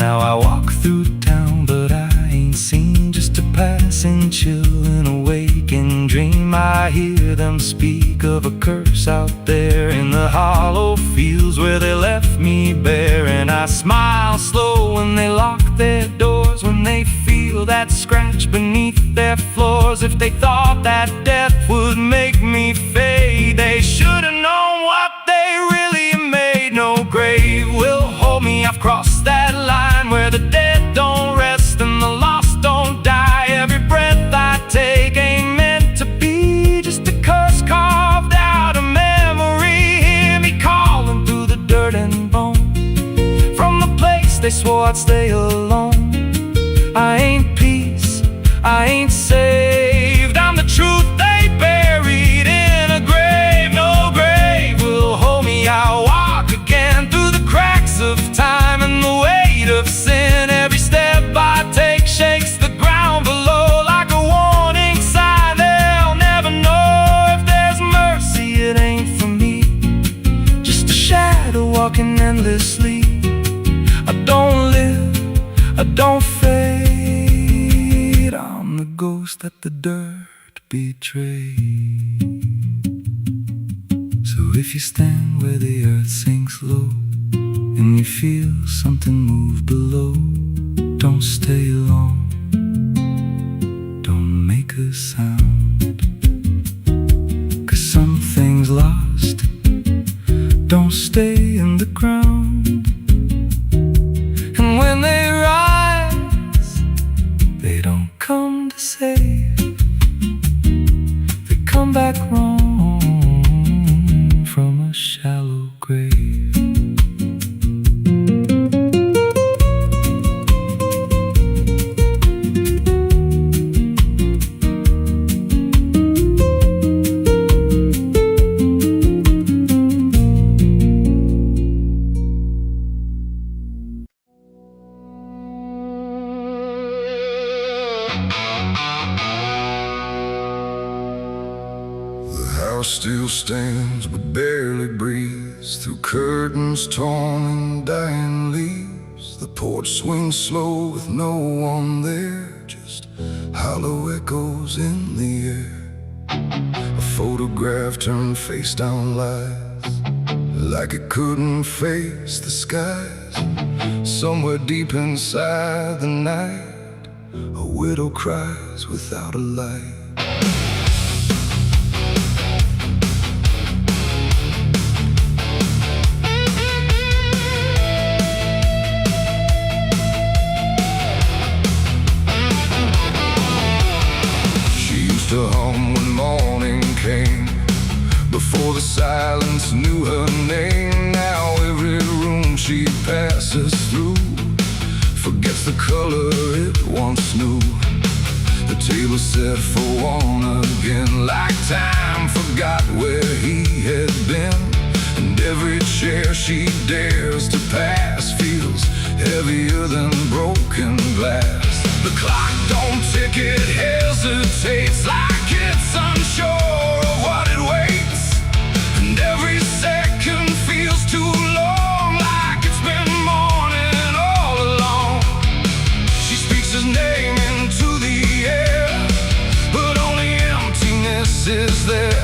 Now I walk through town, but I ain't seen, just a passing chill and a waking dream. I hear them speak of a curse out there in the hollow fields where they left me bare. And I smile slow when they lock their doors, when they feel that scratch beneath their floors. If they thought that death would make me fade, they should have known what they really made. No grave will hold me, I've crossed that line where the dead don't rest and the lost don't die. Every breath I take ain't meant to be, just a curse carved out of memory. Hear me calling through the dirt and bone, from the place they swore I'd stay alone. I ain't peace, I ain't saved, I'm the truth they buried in a grave. No grave will hold me, I'll walk again through the cracks of time and the weight of sin. Every step I take shakes the ground below, like a warning sign. They'll never know if there's mercy, it ain't for me, just a shadow walking endlessly. I don't live, I don't fade, I'm the ghost. let the dirt betray. So if you stand where the earth sinks low and you feel something move below, don't stay long, don't make a sound, 'cause something's lost, don't stay in the ground. And when they rise, they don't come to save, they come back wrong from a shallow grave. The house still stands but barely breathes through curtains torn and dying leaves. The porch swings slow with no one there, just hollow echoes in the air. A photograph turned face down lies, like it couldn't face the skies. Somewhere deep inside the night, a widow cries without a light. To hum when morning came, before the silence knew her name. Now every room she passes through forgets the color it once knew. The table set for one again, like time forgot where he had been. And every chair she dares to pass feels heavier than broken glass. The clock don't tick, it hesitates like it's unsure of what it waits. And every second feels too long, like it's been morning all along. She speaks his name into the air, but only emptiness is there.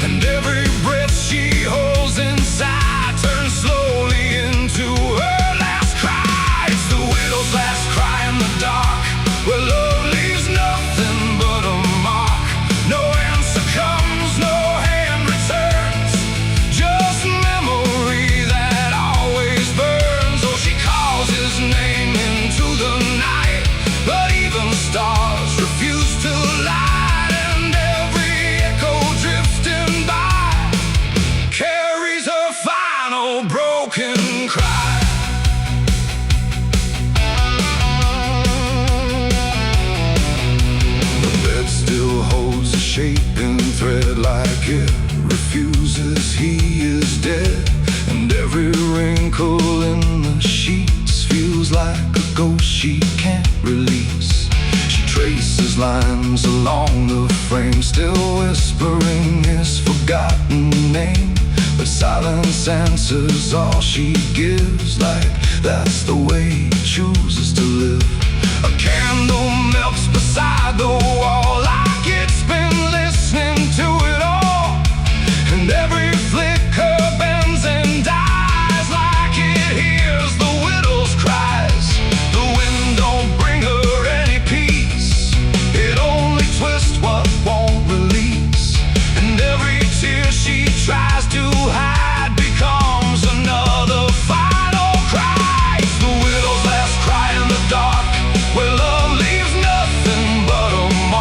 And every breath she holds inside turns slowly into her last cry. It's the widow's last cry in the dark, where love leaves nothing but a mark. No answer comes, no hand returns, just memory that always burns. Oh, she calls his name into the night, but even stars refuse to light. And every echo drifting by carries her final broken cry. Still holds a shaping thread, like it refuses he is dead. And every wrinkle in the sheets feels like a ghost she can't release. She traces lines along the frame, still whispering his forgotten name. But silence answers all she gives, like that's the way he chooses to live. A candle melts beside the wall, like it's been listening to it all. And every flicker bends and dies, like it hears the widow's cries. The wind don't bring her any peace, it only twists what won't release. And every tear she tries to hide becomes another final cry. It's the widow's last cry in the dark, where love leaves nothing but a mark.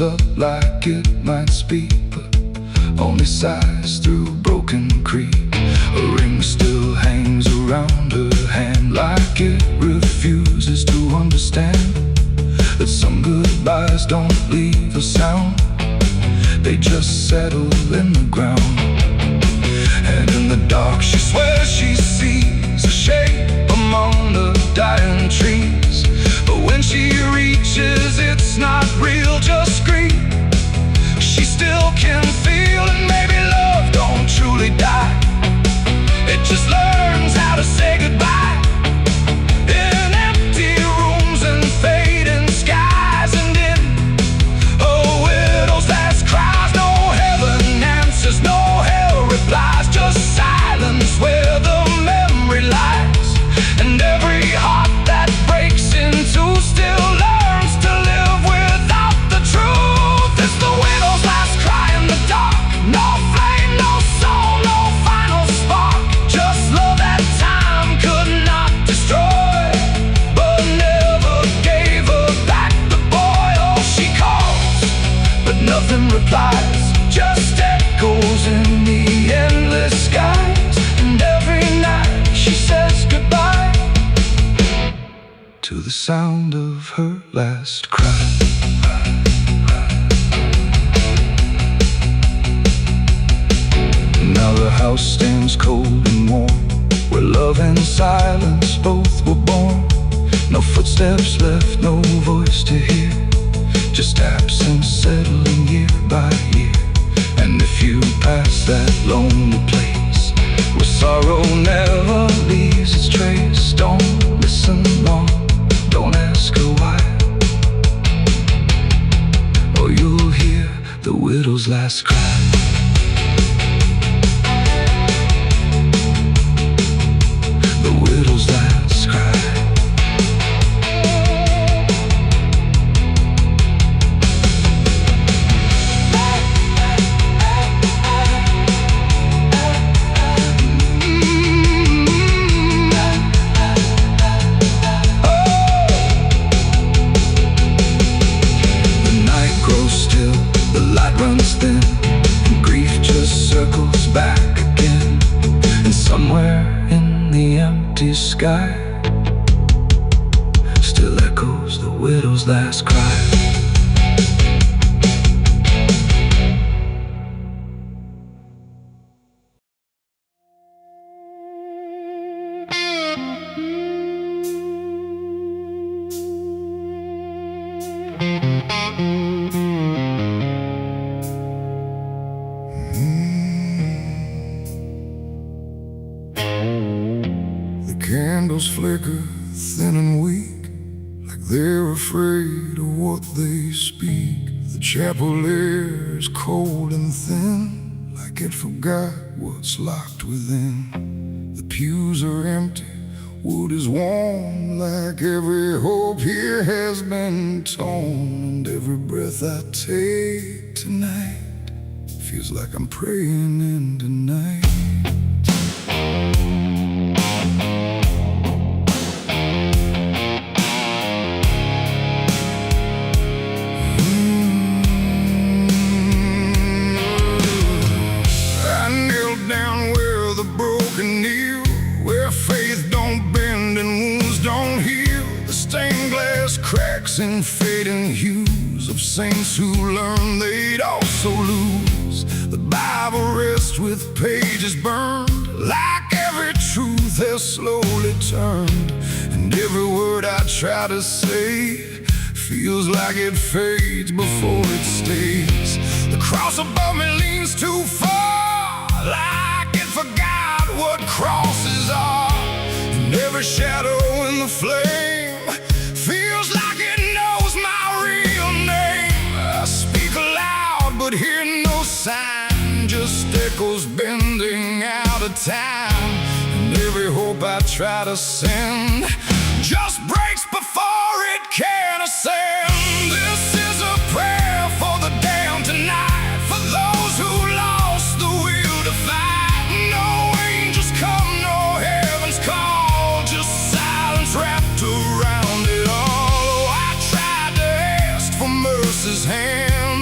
looks up like it might speak, but only sighs through a broken creek. A ring still hangs around her hand, like it refuses to understand that some goodbyes don't leave a sound, they just settle in the ground. And in the dark she swears she sees a shape among the dying trees, but when she reaches it's not real, just grief. She still can feel, and maybe love don't truly die, it just learns how to say goodbye. In empty rooms and fading skies, and in a widow's last cries, no heaven answers, no hell replies, just silence where the memory lies. And every heart that breaks in two still learns to live without the truth. It's the widow's last cry in the dark, no flame, no soul, no final spark, just love that time could not destroy, but never gave her back the boy. Oh, she calls, but nothing replies, just echoes in the endless skies. And every night she says goodbye to the sound of her last cry. Now the house stands cold and warm, where love and silence both were born. No footsteps left, no voice to hear, just absence settling year by year. And if you pass that lonely place where sorrow never leaves its trace, don't listen long, don't ask her why, or you'll hear the widow's last cry. The widow's last cry. Runs thin, and grief just circles back again. And somewhere in the empty sky still echoes the widow's last cry. Candles flicker thin and weak, like they're afraid of what they speak. The chapel air is cold and thin, like it forgot what's locked within. The pews are empty, wood is warm, like every hope here has been torn. And every breath I take tonight feels like I'm praying into night. Cracks and fading hues of saints who learned they'd also lose. The Bible rests with pages burned, like every truth has slowly turned. And every word I try to say feels like it fades before it stays. The cross above me leans too far, like it forgot what crosses are. And every shadow in the flame feels like it knows my real name. I speak aloud but hear no sign, just echoes bending out of time. And every hope I try to send just breaks before it can ascend. This is a prayer for the damned tonight, for those who lost the will to fight. No angels come, no heaven's call, just silence wrapped around it all. Oh, I tried to ask for mercy's hand,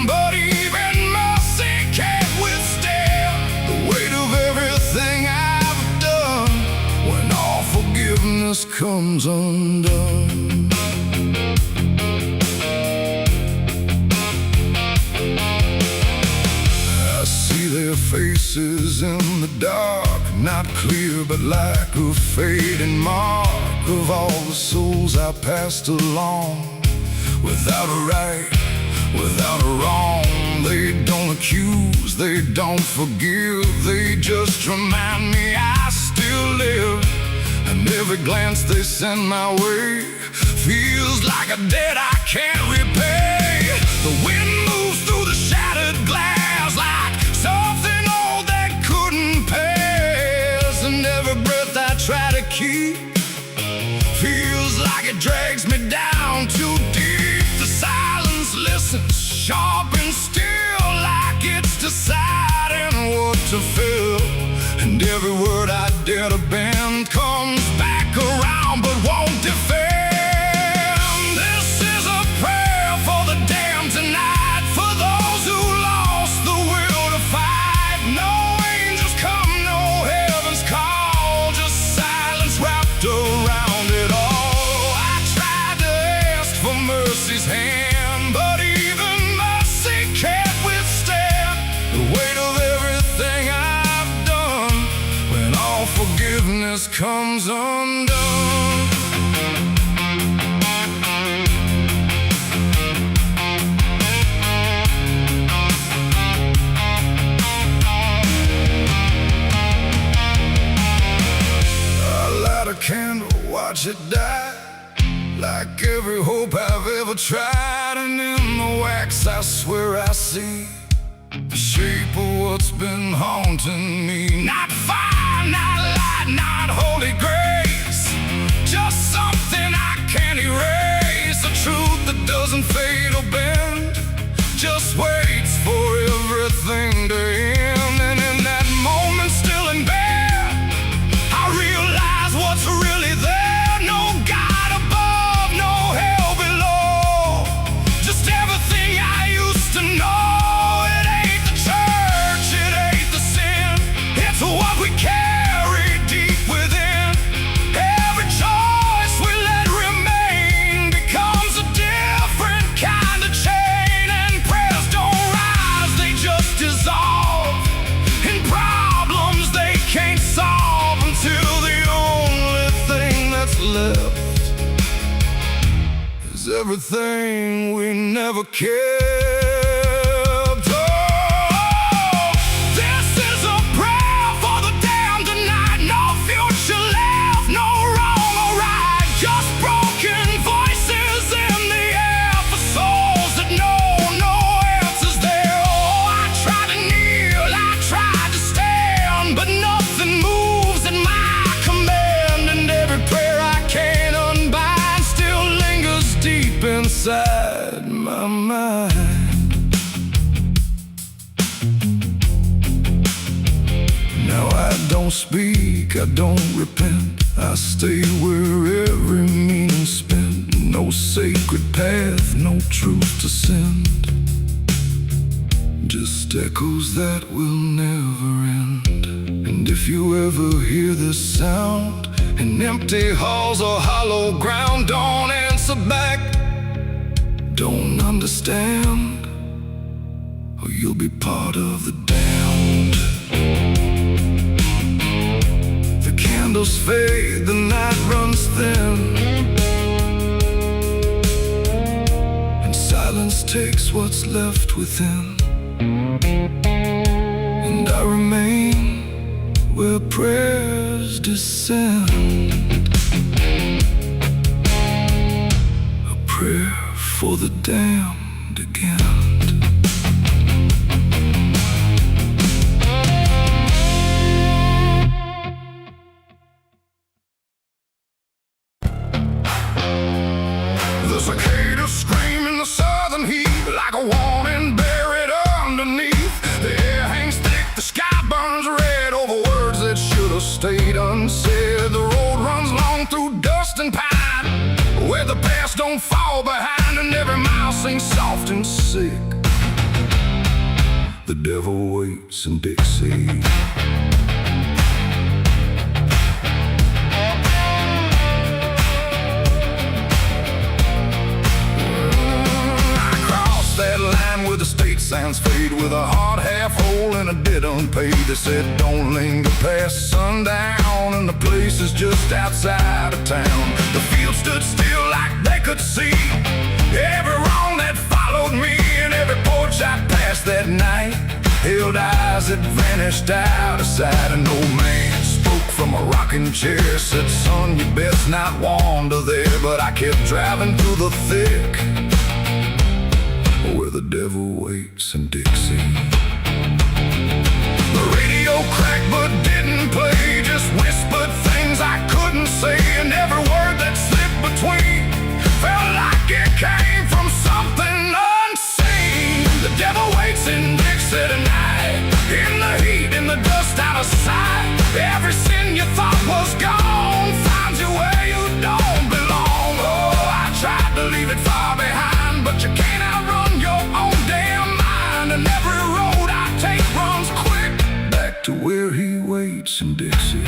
forgiveness comes undone. I see their faces in the dark, not clear but like a fading mark of all the souls I passed along. Without a right, without a wrong, they don't accuse, they don't forgive, they just remind me I still live. And every glance they send my way feels like a debt I can't repay. The wind moves through the shattered glass like something old that couldn't pass. And every breath I try to keep feels like it drags me down too deep. The silence listens, sharp and still, like it's deciding what to feel. And every word I dare to bend comes back around but won't defend. This is a prayer for the damned tonight, for those who lost the will to fight. No angels come, no heaven's call, just silence wrapped around it all. I tried to ask for mercy's hand, but even mercy can't withstand the weight of everything I've done when all forgiveness comes undone. I light a candle, watch it die, like every hope I've ever tried. And in the wax I swear I see the shape of what's been haunting me. Not fire, not light, not holy grace, just something I can't erase. A truth that doesn't fade or bend, just waits for everything to end. And in that moment, still in bed, I realize what's really there. No God above, no hell below, just everything I used to know. What we carry deep within, every choice we let remain becomes a different kind of chain. And prayers don't rise, they just dissolve in problems they can't solve, until the only thing that's left is everything we never cared. Inside my mind, now I don't speak, I don't repent, I stay where every meaning's spent. No sacred path, no truth to send, just echoes that will never end. And if you ever hear this sound in empty halls or hollow ground, don't answer back, don't understand, or you'll be part of the damned. The candles fade, the night runs thin, and silence takes what's left within. And I remain where prayers descend, a prayer for the damned again. The cicadas scream in the southern heat like a warning buried underneath. The air hangs thick, the sky burns red over words that should have stayed unsaid. The road runs long through dust and pine, where the past don't fall behind, and every mile sings soft and sick. The devil waits in Dixie. signs fade with a heart half whole and a debt unpaid. They said don't linger past sundown, and the place is just outside of town. The field stood still like they could see every wrong that followed me, and every porch I passed that night held eyes that vanished out of sight. An old man spoke from a rocking chair, said, son, you best not wander there. But I kept driving through the thick where the devil waits in Dixie. The radio cracked but didn't play, just whispered things I couldn't say, and every word that slipped between felt like it came from something unseen. The devil waits in Dixie tonight, in the heat, in the dust, out of sight. Every sin you thought was gone finds you where you don't belong. Oh, I tried to leave it far behind, but you can't outrun your own damn mind. And every road I take runs quick back to where he waits in Dixie.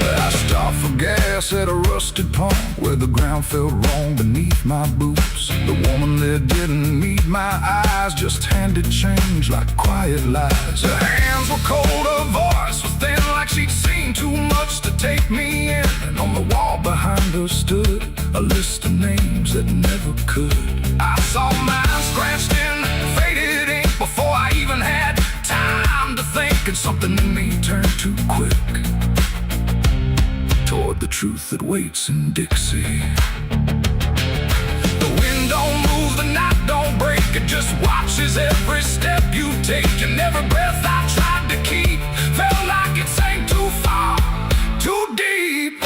I stopped for gas at a rusted pump where the ground felt wrong beneath my boots. The woman there didn't meet my eyes, just handed change like quiet lies. Her hands were cold, her voice was thin, like she'd seen too much to take me in. And on the wall behind her stood a list of names that never could. I saw mine scratched in faded ink before I even had time to think, and something in me turned too quick toward the truth that waits in Dixie. The wind don't move, the night don't break, it just watches every step you take. And every breath I tried to keep felt like it sank too far, too deep.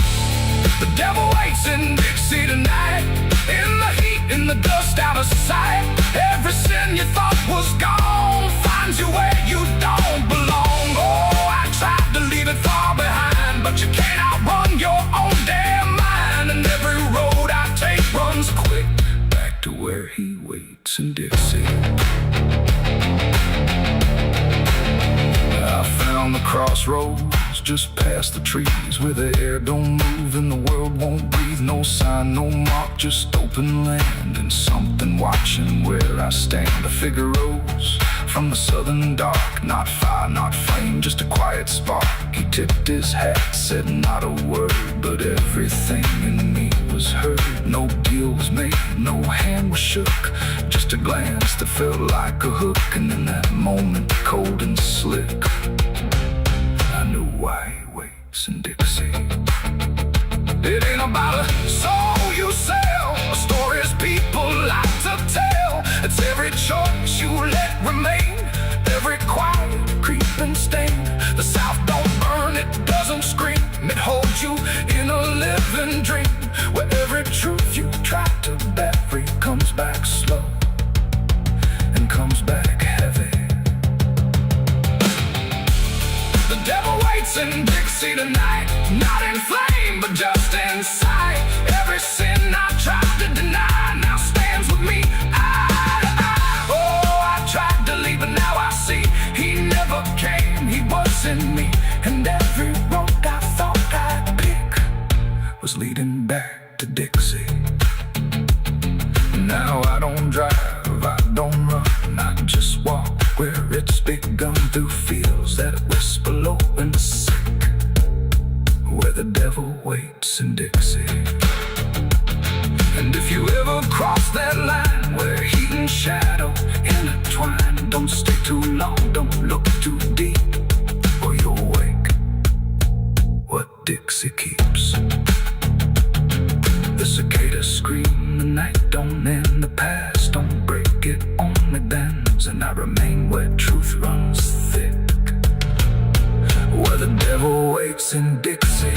The devil waits in Dixie tonight, in the heat, in the dust, out of sight. Every sin you thought was gone finds you where you don't belong. Oh, I tried to leave it far behind, but you can't outrun your own damn mind. And every road I take runs quick back to where he waits in Dixie. I found the crossroads just past the trees, where the air don't move and the world won't breathe. No sign, no mark, just open land, and something watching where I stand. A figure rose from the southern dark, not fire, not flame, just a quiet spark. He tipped his hat, said not a word, but everything in me was heard. No deal was made, no hand was shook, just a glance that felt like a hook. And in that moment, cold and slick, I knew why he waits in Dixie. It ain't about a soul you sell, or stories people like to tell. It's every choice you let remain, every quiet creeping stain. The South don't burn, it doesn't scream, it holds you in a living dream, where every truth you try to bury comes back slow and comes back heavy. The devil waits in Dixie tonight, not in flame, but just in sight. Every sin I tried to deny now stands with me eye to eye. Oh, I tried to leave, but now I see he never came, he was in me. And every road I thought I'd pick was leading back to Dixie. Now I don't drive, I don't run, I just walk where it's begun, through fields that whisper low and sick, where the devil waits in Dixie. And if you ever cross that line where heat and shadow intertwine, don't stay too long, don't look too deep, or you'll wake what Dixie keeps. The cicadas scream, the night don't end, the past don't break, it only bends. And I remain where truth runs thick, where the devil waits in Dixie.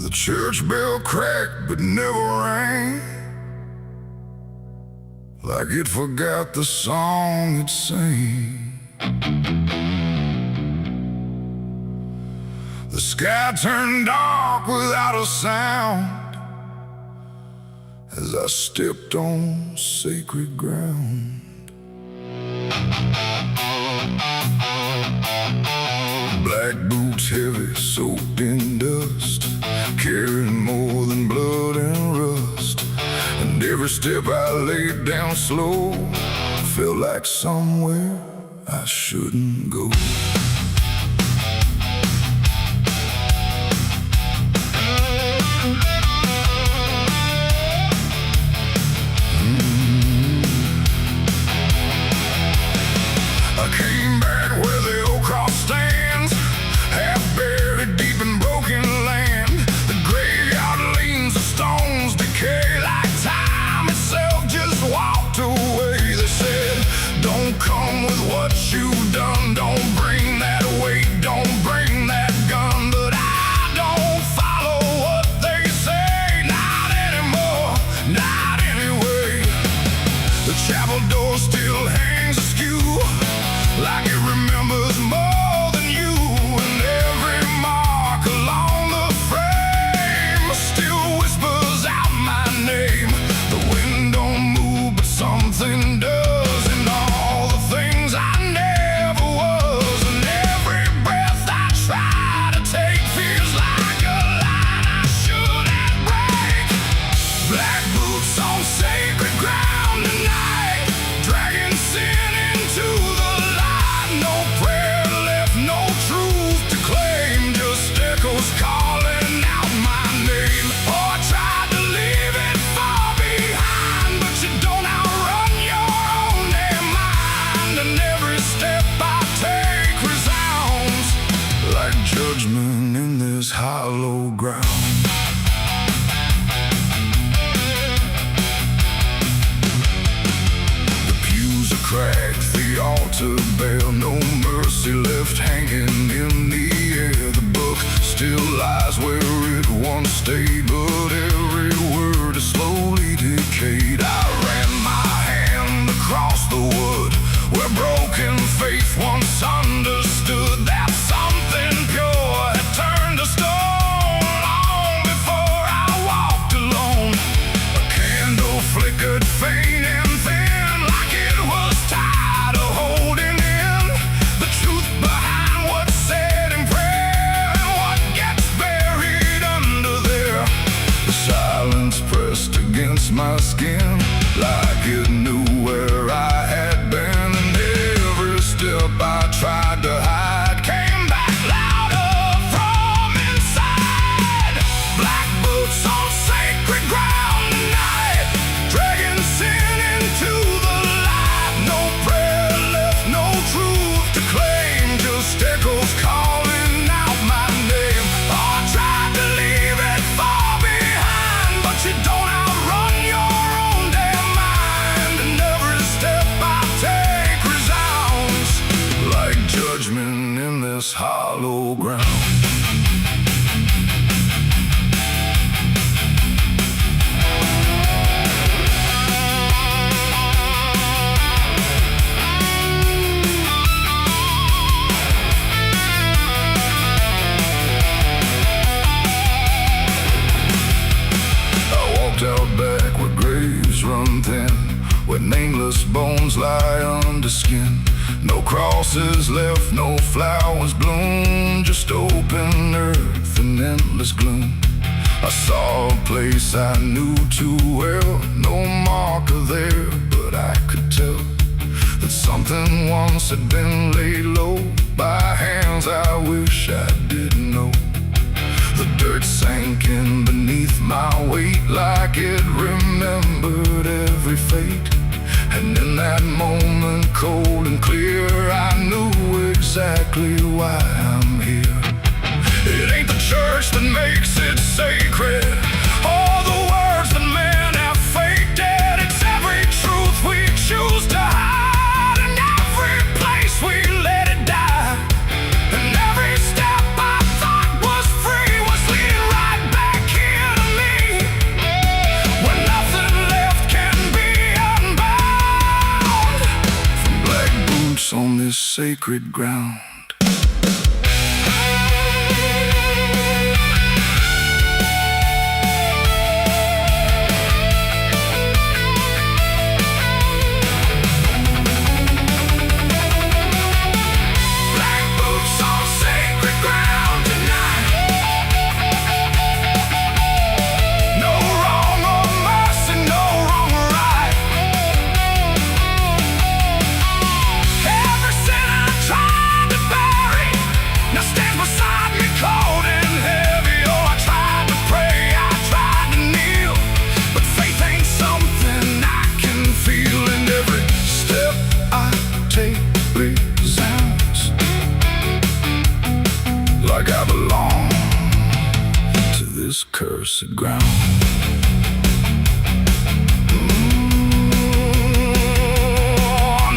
The church bell cracked but never rang, like it forgot the song it sang. The sky turned dark without a sound as I stepped on sacred ground. Black boots heavy, soaked in dust, carrying more than blood and rust. And every step I laid down slow felt like somewhere I shouldn't go. I came back where the old cross stands, half buried deep in broken land. The graveyard leans, the stones decay like time itself just walked away. They said, don't come with what you've done, don't bring that weight, don't bring that gun. But I don't follow what they say, not anymore, not anyway. The chapel door still hangs askew, like it remembers more than you. And every mark along the frame still whispers out my name. The wind don't move, but something does, and all the things I never was. And every breath I try to take feels like a line I shouldn't break. Black boots on sacred ground tonight, dragging sin into the light. No prayer left, no truth to claim, just echoes calling out my name. Oh, I tried to leave it far behind, but you don't outrun your own damn mind. And every step I take resounds like judgment in this hollow ground. The pews are cracked, the altar bare, no mercy left hanging in the air. The book still lies where it once stayed, but every word is slowly decayed. I ran my hand across the wood where broken faith once understood that something pure had turned to stone long before I walked alone. A candle flickered faint and thin, like it was tired of holding in the truth behind what's said in prayer and what gets buried under there. The silence pressed against my skin, like it knew where I had been. And every step I tried to hide came back louder from inside. Black boots on sacred ground tonight, dragging sin into the light. No prayer left, no truth to claim, just echoes calling out my name. Oh, I tried to leave it far behind, but you don't outrun your own damn mind. And every step I take resounds like judgment in this hollow ground. I walked out back where graves run thin, where nameless bones lie under skin. No crosses left, no flowers bloom, just open earth and endless gloom. I saw a place I knew too well, no marker there, but I could tell that something once had been laid low by hands I wish I didn't know. The dirt sank in beneath my weight, like it remembered every fate. And in that moment, cold and clear, I knew exactly why I'm here. It ain't the church that makes it sacred, or the words that men have faked it. It's every truth we choose to hide, and every place we let it die. And every step I thought was free was leading right back here to me, when nothing left can be unbound from black boots on this sacred ground. cursed ground.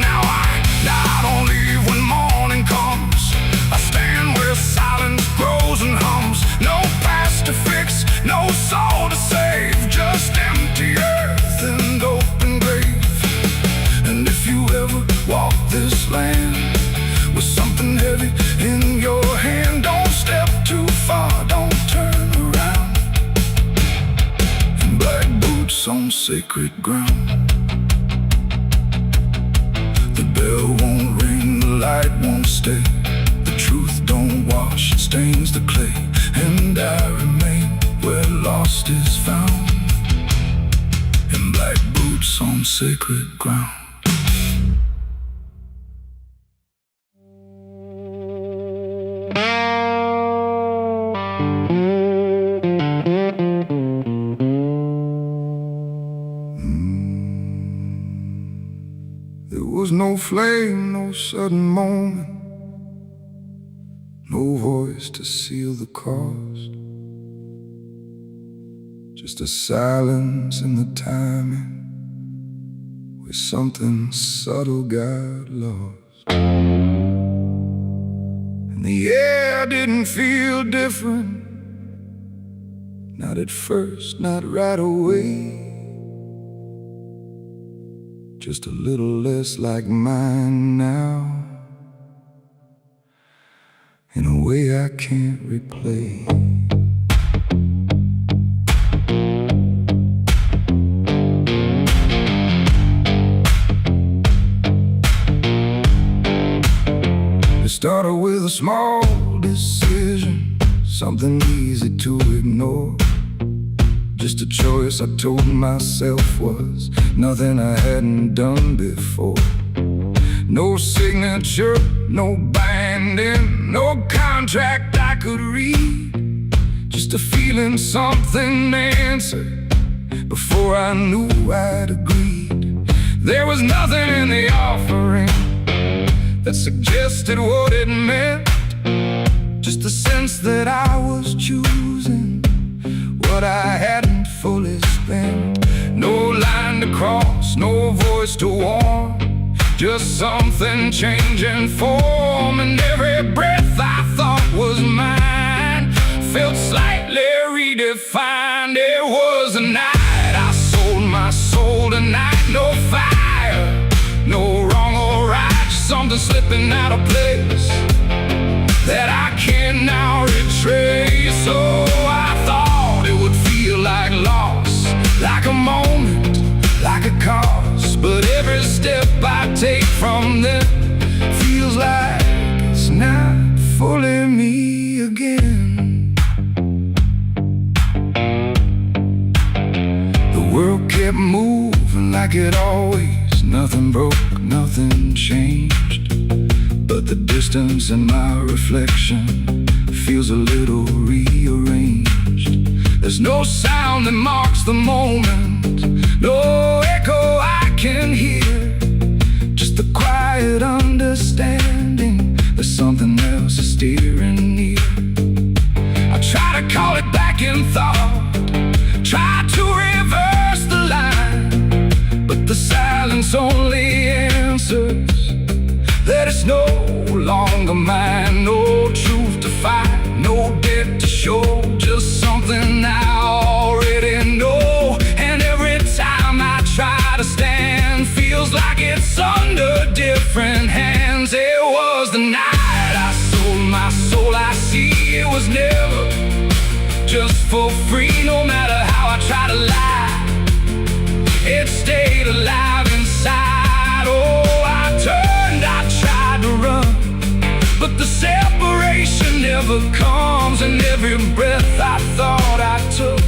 Now I don't leave when morning comes. I stand where silence grows and hums. No past to fix, no soul to save, just empty earth and open grave. And if you ever walk this land with something heavy in your hand, don't step too far, don't turn around. Black boots on sacred ground. The bell won't ring, the light won't stay. The truth don't wash, it stains the clay. And I remain where lost is found, in black boots on sacred ground. There was no flame, no sudden moment, no voice to seal the cost, just a silence in the timing where something subtle got lost. And the air didn't feel different, not at first, not right away. Just a little less like mine now, in a way I can't replay. It started with a small decision, something easy to ignore. Just a choice I told myself was nothing I hadn't done before. No signature, no binding, no contract I could read. Just a feeling something answered before I knew I'd agreed. There was nothing in the offering that suggested what it meant, just a sense that I was choosing what I hadn't fully spent. No line to cross, no voice to warn, just something changing form. And every breath I thought was mine felt slightly redefined. It was a night I sold my soul tonight. No fire, no wrong or right, just something slipping out of place that I can now retrace. So I thought it would feel like loss, like a moment, like a cause. But every step I take from them feels like it's not fully me again. The world kept moving like it always, nothing broke, nothing changed. But the distance in my reflection feels a little rearranged. There's no sound that marks the moment, no echo I can hear, just the quiet understanding that something else is steering near. I try to call it back in thought, try to reverse the line, but the silence only answers that it's no longer mine. No truth to find, no debt to show, just something I already know. And every time I try to stand, feels like it's under different hands. It was the night I sold my soul. I see it was never just for free. No matter how I try to lie, it stayed alive inside. Oh, I tried to run, but the separation never comes. And every breath I thought I took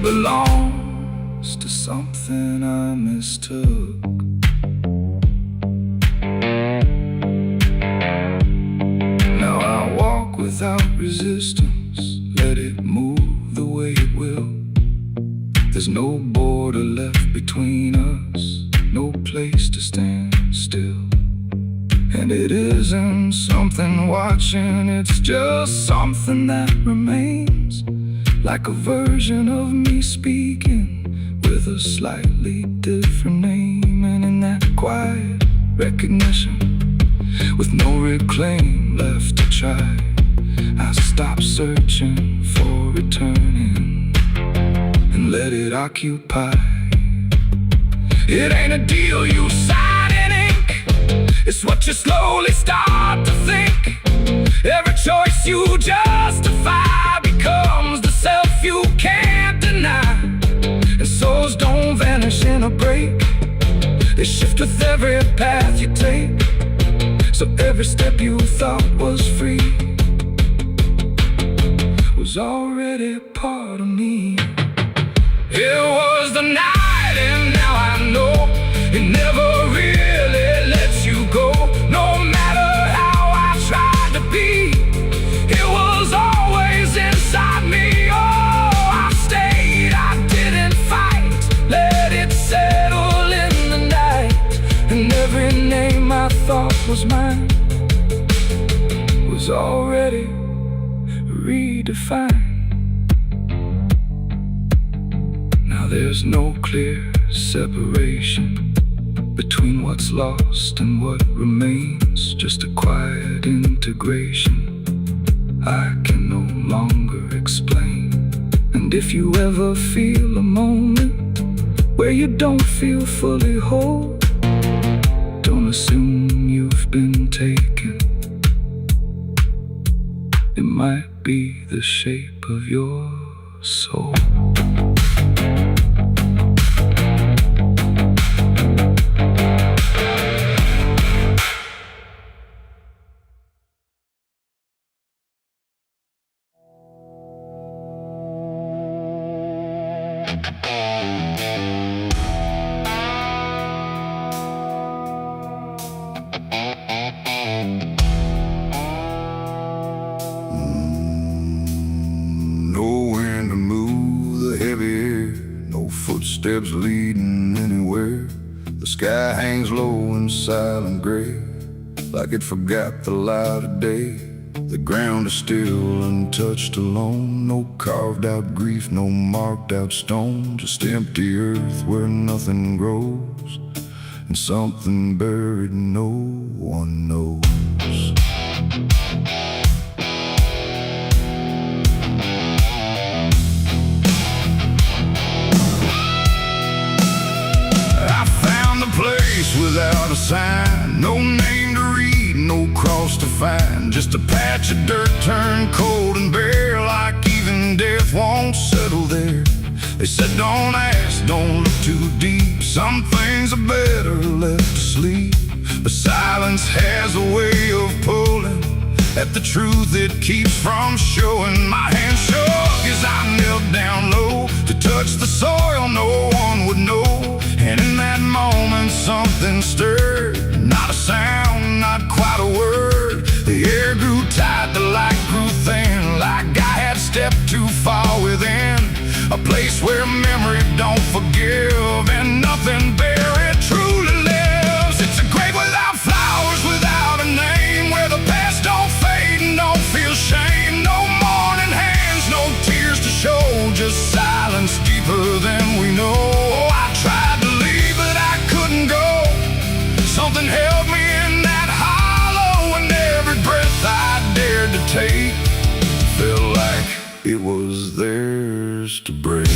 belongs to something I mistook. Now I walk without resistance, let it move the way it will. There's no border left between us, no place to stand still. And it isn't something watching, it's just something that remains like a version of me speaking with a slightly different name. And in that quiet recognition, with no reclaim left to try, I stopped searching for returning and let it occupy. It ain't a deal you sign in ink, it's what you slowly start to think. Every choice you justify becomes the self you can't deny. And souls don't vanish in a break, they shift with every path you take. So every step you thought was free was already part of me. It was the night, and now I know it never really lets you go. No matter how I tried to be, it was always inside me. Oh, I stayed, I didn't fight, let it settle in the night. And every name I thought was mine was already redefined. Now there's no clear separation between what's lost and what remains, just a quiet integration I can no longer explain. And if you ever feel a moment where you don't feel fully whole, don't assume you've been taken. It might be the shape of your soul. Footsteps leading anywhere. The sky hangs low in silent gray, like it forgot the light of day. The ground is still untouched, alone. No carved out grief, no marked out stone. Just empty earth where nothing grows, and something buried no one knows. Without a sign, no name to read, no cross to find, just a patch of dirt turned cold and bare, like even death won't settle there. They said don't ask, don't look too deep, some things are better left to sleep. But silence has a way of pulling at the truth it keeps from showing. My hand shook as I knelt down low to touch the soil no one would know. And in that moment something stirred, not a sound, not quite a word. The air grew tight, the light grew thin, like I had stepped too far within a place where memory don't forgive and nothing buried truly lives. It's a grave without flowers, without a name, where the past don't fade and don't feel shame. No mourning hands, no tears to show, just silence deeper than we know. I tried to leave, but I couldn't go. Something held me in that hollow, and every breath I dared to take felt like it was theirs to break.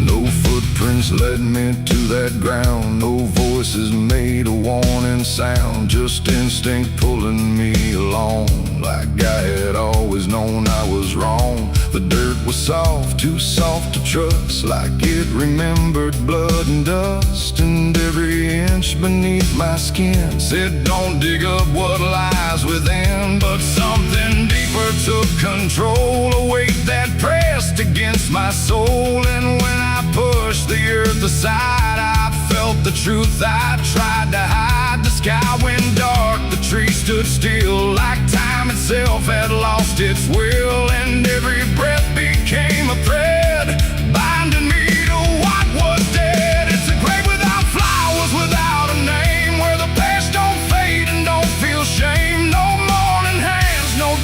No footprints led me to that ground, no voices made a warning sound, just instinct pulling me along, like I had always known I was wrong. The dirt was soft, too soft to trust, like it remembered blood and dust. And every inch beneath my skin said don't dig up what lies within. But something deeper took control, a weight that pressed against my soul. And when I pushed the earth aside, I felt the truth I tried to hide. The sky went dark, the trees stood still, like time itself had lost its will. And every breath became a thread, binding me to what was dead. It's a grave without flowers, without a name, where the past don't fade and don't feel shame. No mourning hands, no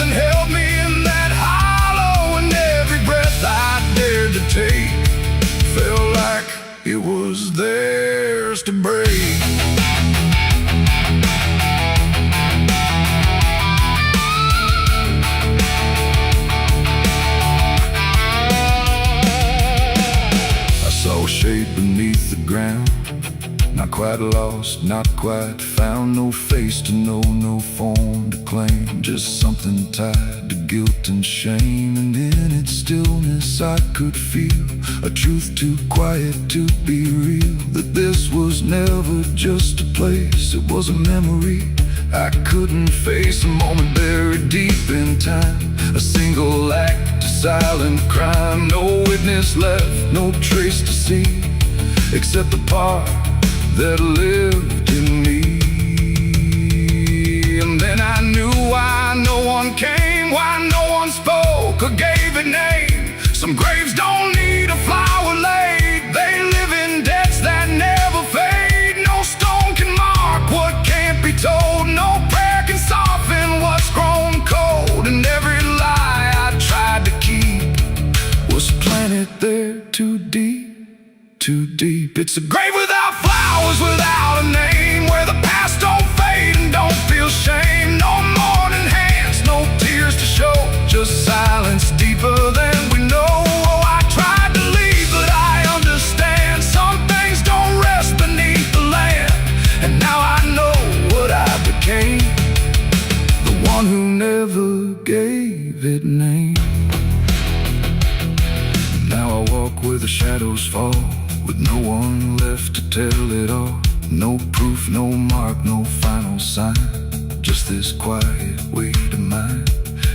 Something held me in that hollow, and every breath I dared to take felt like it was theirs to break. Saw shade beneath the ground, not quite lost, not quite found. No face to know, no form to claim, just something tied to guilt and shame. And in its stillness I could feel a truth too quiet to be real, that this was never just a place, it was a memory I couldn't face. A moment buried deep in time, a single act of silent crime. No witness left, no trace to see, except the part that lived in me. And then I knew why no one came, why no one spoke or gave it name. Some graves don't need a flower laid, they live in debts that never fade. No stone can mark what can't be told, no prayer can soften what's grown cold. And every lie I tried to keep was planted there too deep, too deep. It's a grave without flowers, without a name, where the past don't fade and don't feel shame. No mourning hands, no tears to show, just silence deeper than we know. Oh, I tried to leave, but I understand some things don't rest beneath the land. And now I know what I became, the one who never gave it name. Now I walk where the shadows fall, with no one left to tell it all. No proof, no mark, no final sign, just this quiet weight of mine.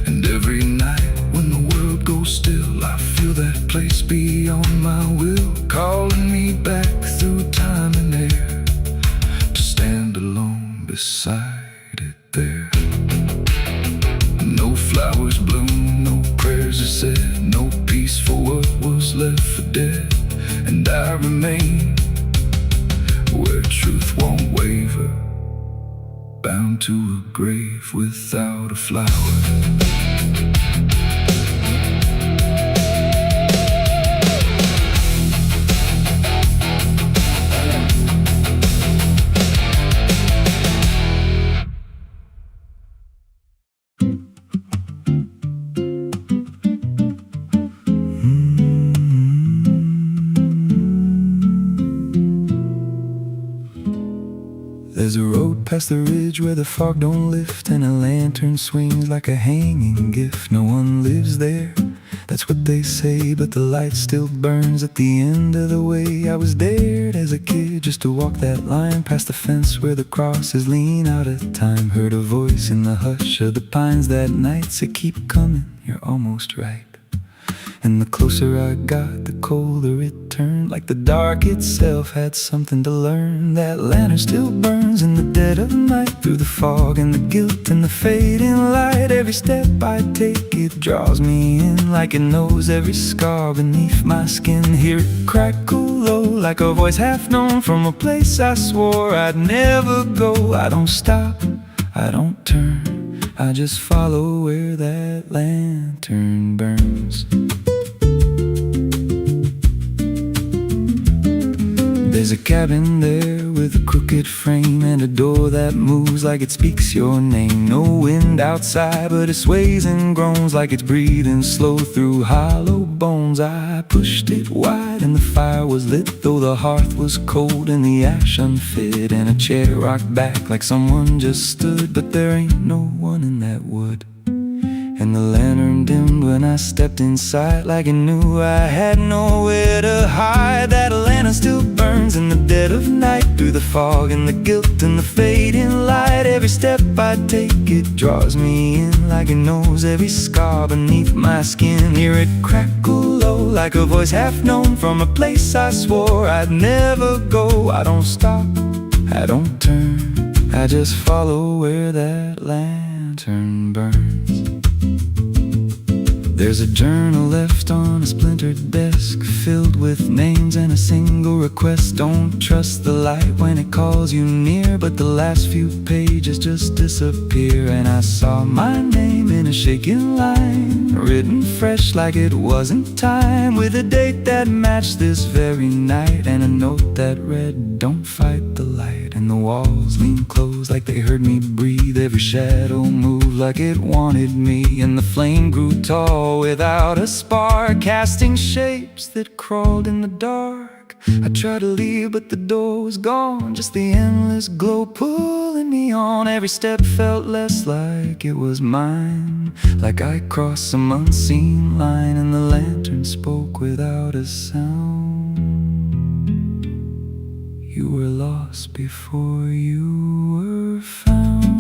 And every night when the world goes still, I feel that place beyond my will, calling me back through time and air, to stand alone beside it there. No flowers bloom, no prayers are said, no peace for what was left for dead. And I remain where truth won't waver, bound to a grave without a flower. There's a road past the ridge where the fog don't lift, and a lantern swings like a hanging gift. No one lives there, that's what they say, but the light still burns at the end of the way. I was dared as a kid just to walk that line, past the fence where the crosses lean out of time. Heard a voice in the hush of the pines that night say, keep coming, you're almost right. And the closer I got, the colder it turned, like the dark itself had something to learn. That lantern still burns in the dead of night, through the fog and the guilt and the fading light. Every step I take, it draws me in, like it knows every scar beneath my skin. Hear it crackle low, like a voice half known, from a place I swore I'd never go. I don't stop, I don't turn, I just follow where that lantern burns. There's a cabin there with a crooked frame, and a door that moves like it speaks your name. No wind outside, but it sways and groans like it's breathing slow through hollow bones. I pushed it wide and the fire was lit, though the hearth was cold and the ash unfit. And a chair rocked back like someone just stood, but there ain't no one in that wood. And the lantern dimmed when I stepped inside, like it knew I had nowhere to hide. That lantern still burns in the dead of night, through the fog and the guilt and the fading light. Every step I take, it draws me in, like it knows every scar beneath my skin. Hear it crackle low, like a voice half known, from a place I swore I'd never go. I don't stop, I don't turn, I just follow where that lantern burns. There's a journal left on a splintered desk, filled with names and a single request. Don't trust the light when it calls you near, but the last few pages just disappear. And I saw my name in a shaking line, written fresh like it wasn't time, with a date that matched this very night, and a note that read, "Don't fight the light." And the walls leaned close like they heard me breathe. Every shadow moved like it wanted me, and the flame grew tall without a spark, casting shapes that crawled in the dark. I tried to leave, but the door was gone, just the endless glow pulling me on. Every step felt less like it was mine, like I crossed some unseen line, and the lantern spoke without a sound. You were lost before you were found.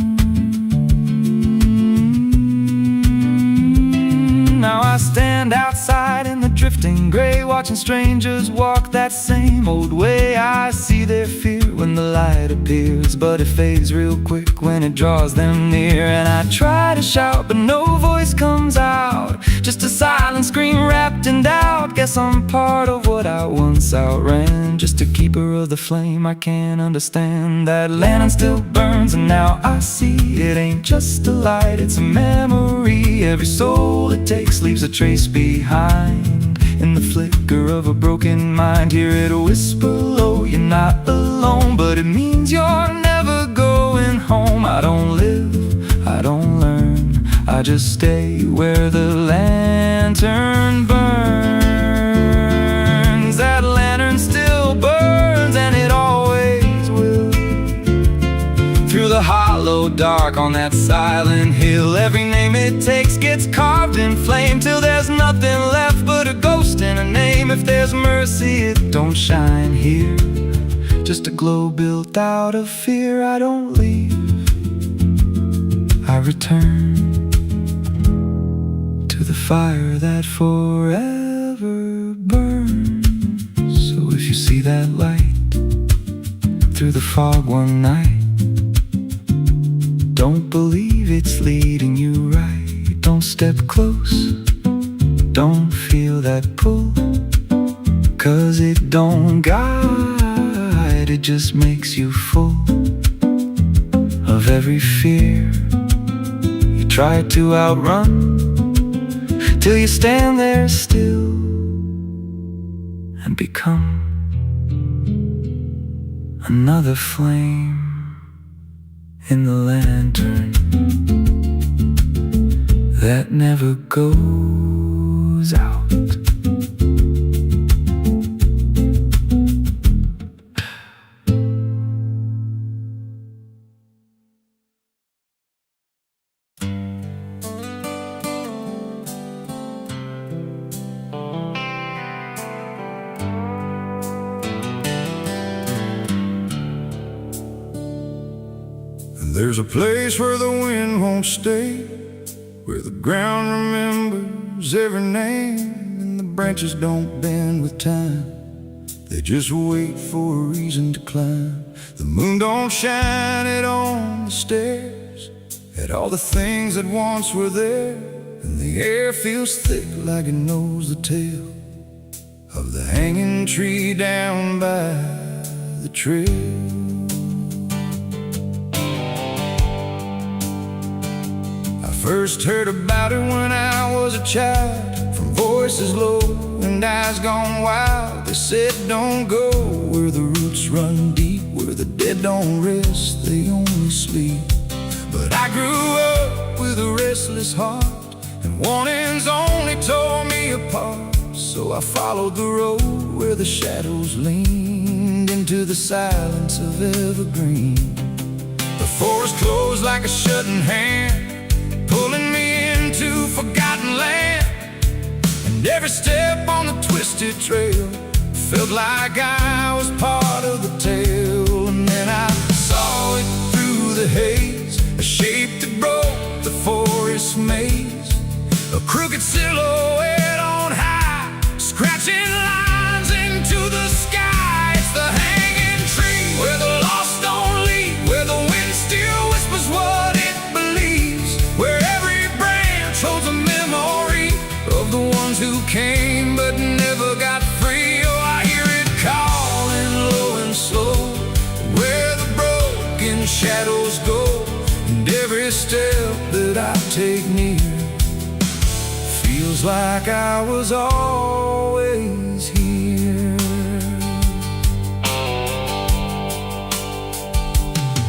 Now I stand outside in the drifting gray, watching strangers walk that same old way. I see their fear when the light appears, but it fades real quick when it draws them near. And I try to shout, but no voice comes out, just a silent scream wrapped in doubt. Guess I'm part of what I once outran, just a keeper of the flame I can't understand. That lantern still burns, and now I see it ain't just a light, it's a memory. Every soul it takes leaves a trace behind, in the flicker of a broken mind. Hear it whisper low, you're not alone, but it means you're never going home. I don't live, I don't learn, I just stay where the lantern burns. That lantern still burns, and it always will. Through the hollow dark on that silent hill, every name it takes gets carved in flame, till there's nothing left but a ghost and a name. If there's mercy, it don't shine here, just a glow built out of fear. I don't leave, I return to the fire that forever burns. So if you see that light through the fog one night, don't believe it's leading you right. Don't step close, don't feel that pull, 'cause it don't guide, it just makes you full of every fear you try to outrun, till you stand there still and become another flame in the lantern that never goes out. There's a place where the wind won't stay, where the ground remembers every name, and the branches don't bend with time, they just wait for a reason to climb. The moon don't shine it on the stairs, at all the things that once were there, and the air feels thick like it knows the tale of the hanging tree down by the trail. First heard about it when I was a child, from voices low and eyes gone wild. They said don't go where the roots run deep, where the dead don't rest, they only sleep. But I grew up with a restless heart, and warnings only tore me apart. So I followed the road where the shadows leaned into the silence of evergreen. The forest closed like a shutting hand, pulling me into forgotten land, and every step on the twisted trail felt like I was part of the tale. And then I saw it through the haze, a shape that broke the forest maze, a crooked silhouette on high, scratching lines into the sky. It's the hanging tree where the lost don't leave, where the wind still whispers what it believes, where every branch holds a memory of the ones who came but never got free. Oh, I hear it calling low and slow, where the broken shadows go, and every step that I take near Feels like I was always here.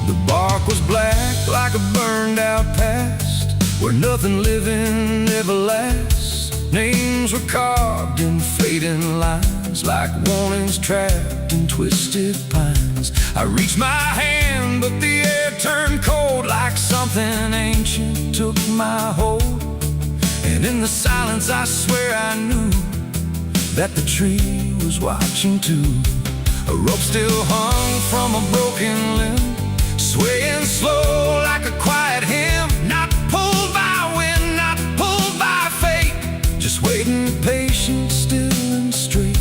The bark was black like a burned out past, where nothing living ever lasts. Names were carved in fading lines, like warnings trapped in twisted pines. I reached my hand, but the air turned cold, like something ancient took my hold. And in the silence I swear I knew that the tree was watching too. A rope still hung from a broken limb, swaying slow like a quiet hymn. Not pulled by wind, not pulled by fate, just waiting patient, still and straight.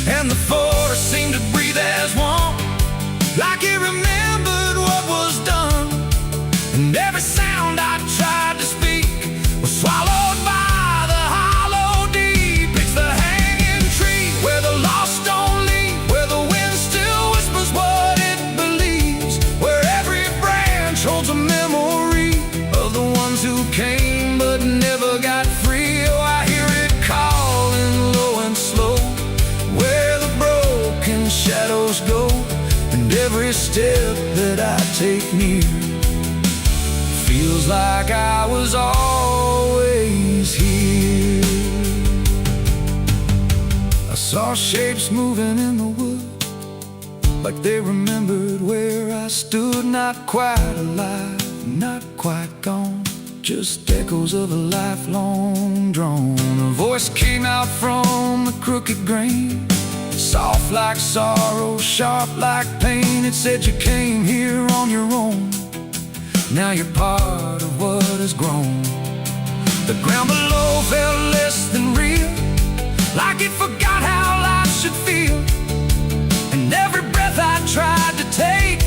And the forest seemed to breathe as one, like it remembered what was done. And every sound I tried to speak was swallowed by the hollow deep. It's the hanging tree where the lost don't leave, where the wind still whispers what it believes, where every branch holds a memory of the ones who came but never got free. Oh, I hear it calling low and slow, where the broken shadows go. And every step that I take near feels like I was always here. I saw shapes moving in the wood, like they remembered where I stood. Not quite alive, not quite gone, just echoes of a lifelong drone. A voice came out from the crooked grain, soft like sorrow, sharp like pain. It said you came here on your own, now you're part of what has grown. The ground below felt less than real, like it forgot how life should feel. And every breath I tried to take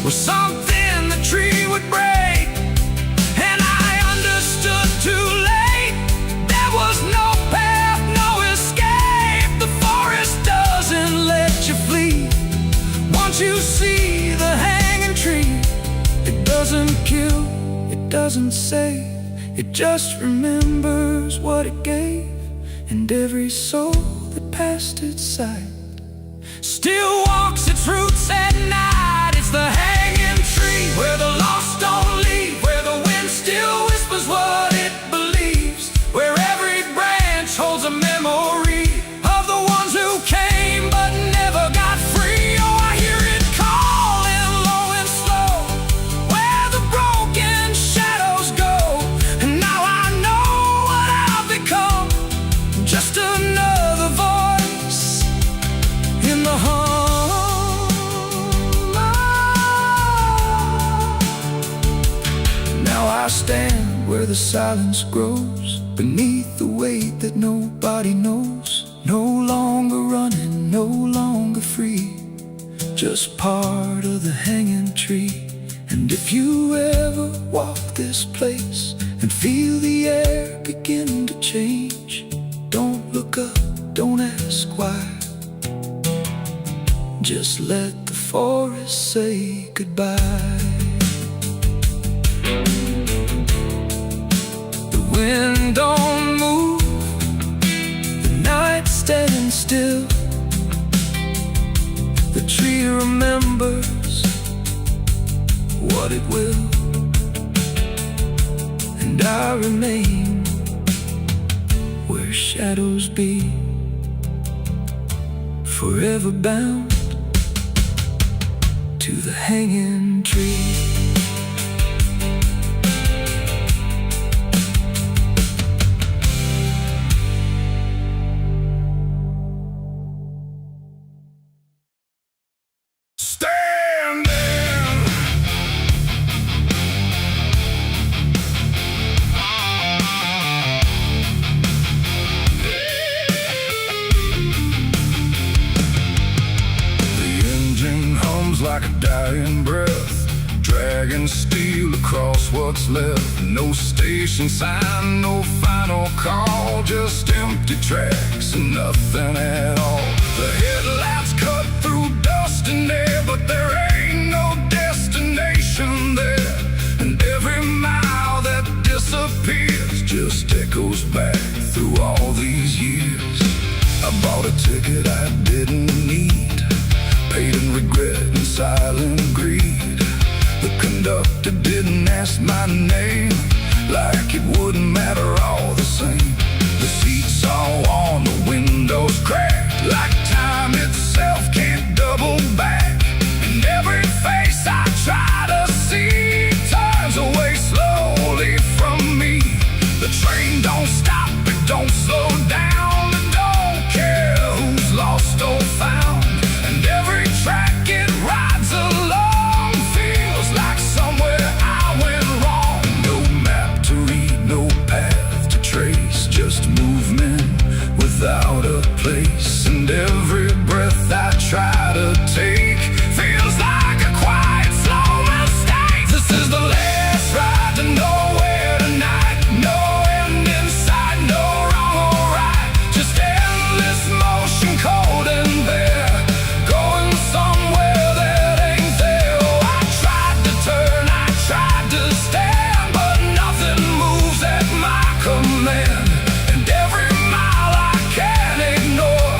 was something the tree would break. And I understood too late, there was no path, no escape. The forest doesn't let you flee. Once you see the hanging tree, it doesn't kill, it doesn't save, it just remembers what it gave. And every soul that passed its sight still walks its roots at night. It's the hanging tree where the lost don't leave, where the wind still whispers what it believes, where every branch holds a memory of the ones who came but never got free. Oh, I hear it calling low and slow, where the broken shadows go. And now I know what I've become, just another voice in the hum. Now I stand where the silence grows, beneath the weight that nobody knows. No longer running, no longer free, just part of the hanging tree. And if you ever walk this place and feel the air begin to change, don't look up, don't ask why, just let the forest say goodbye. The wind don't move, the night's standing still. The tree remembers what it will, and I remain where shadows be, forever bound to the hanging tree. Like a dying breath, dragging steel across what's left. No station sign, no final call, just empty tracks and nothing at all. The headlights cut through dust and air, but there ain't no destination there. And every mile that disappears just echoes back through all these years. I bought a ticket I didn't need, paid in regret and silent greed. The conductor didn't ask my name, like it wouldn't matter all the same. The seats all worn, the windows cracked, like time itself can't double back. And every face I try to see turns away slowly from me. The train don't stop, it don't slow down, it don't care who's lost or found. And every track it rides along feels like somewhere I went wrong. No map to read, no path to trace, just movement without a place. And every breath I try to take feels like a quiet, slow mistake. This is the last ride to nowhere tonight. No end in sight, no wrong or right, just endless motion, cold and bare, going somewhere that ain't there. Oh, I tried to turn, I tried to stand, but nothing moves at my command. And every mile I can't ignore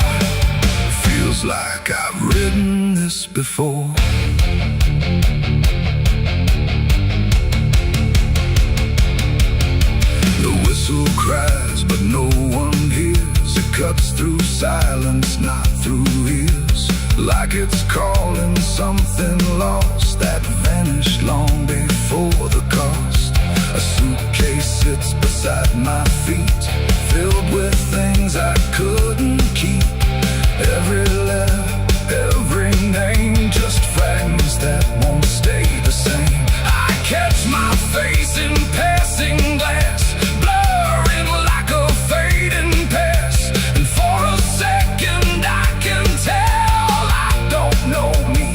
feels like I've ridden this before. The whistle cries, but no one hears. It cuts through silence, not through ears, like it's calling something lost that vanished long before the cost. A suitcase sits beside my feet, filled with things I couldn't keep. Every letter, every name, just fragments that won't stay the same. I catch my face in passing glass, blurring like a fading past. And for a second I can tell I don't know me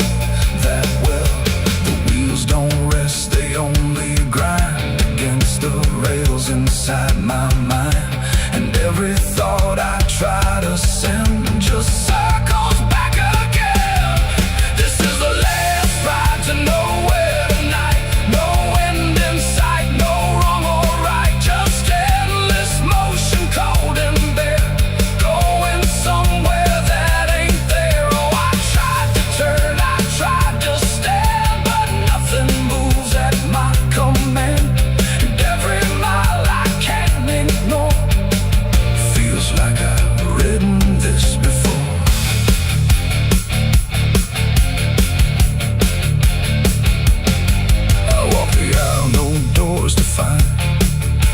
that well. The wheels don't rest, they only grind against the rails inside my mind. And every thought I try to send just circles back again. This is the last ride to nowhere tonight. No end in sight, no wrong or right, just endless motion, cold and bare, going somewhere that ain't there. Oh, I tried to turn, I tried to stand, but nothing moves at my command. And every mile I can't ignore feels like I've ridden this before. I walk the aisle, no doors to find,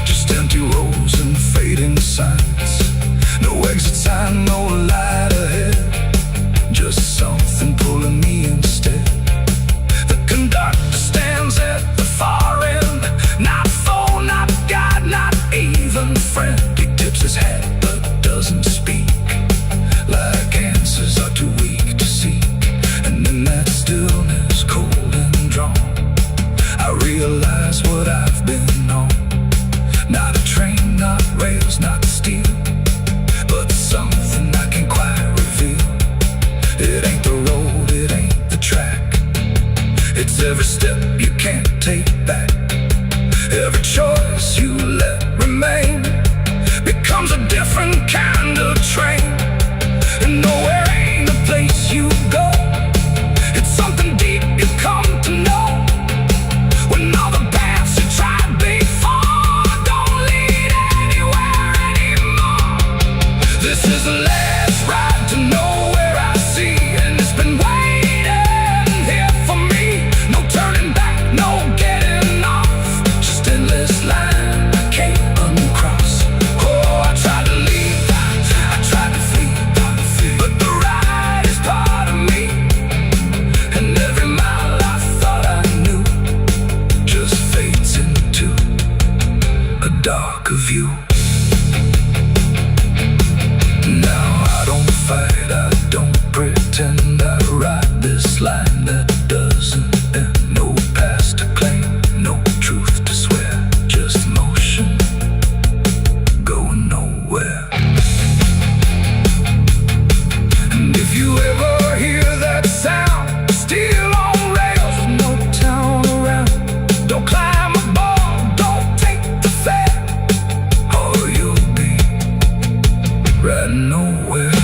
just empty rows and fading signs. No exit sign, no light ahead, just something pulling me instead. The conductor stands at the far end, not foe, not guide, not even friend. He tips his hat but doesn't speak, like answers are too weak to seek. And in that stillness, cold and drawn, I realize what I've been on. Not a train, not rails, not steel, but something I can't quite reveal. It ain't the road, it ain't the track, it's every step you can't take back. Every choice you let remain becomes a different kind of train. And nowhere ain't a place you go, it's something deep you come to know. When all the paths you tried before don't lead anywhere anymore. This is the last ride to nowhere I see, and it's been waiting here for me. No turning back, no getting off, just endless line I can't uncross. Oh, I tried to leave, I tried to flee, but the ride is part of me. And every mile I thought I knew just fades into a darker view. Now I don't fight, I don't pretend, I ride this line that doesn't end. No past to claim, no truth to swear, just motion, going nowhere. And if you ever hear that sound, steel on rails with no town around, don't climb aboard, don't take the fare. nowhere.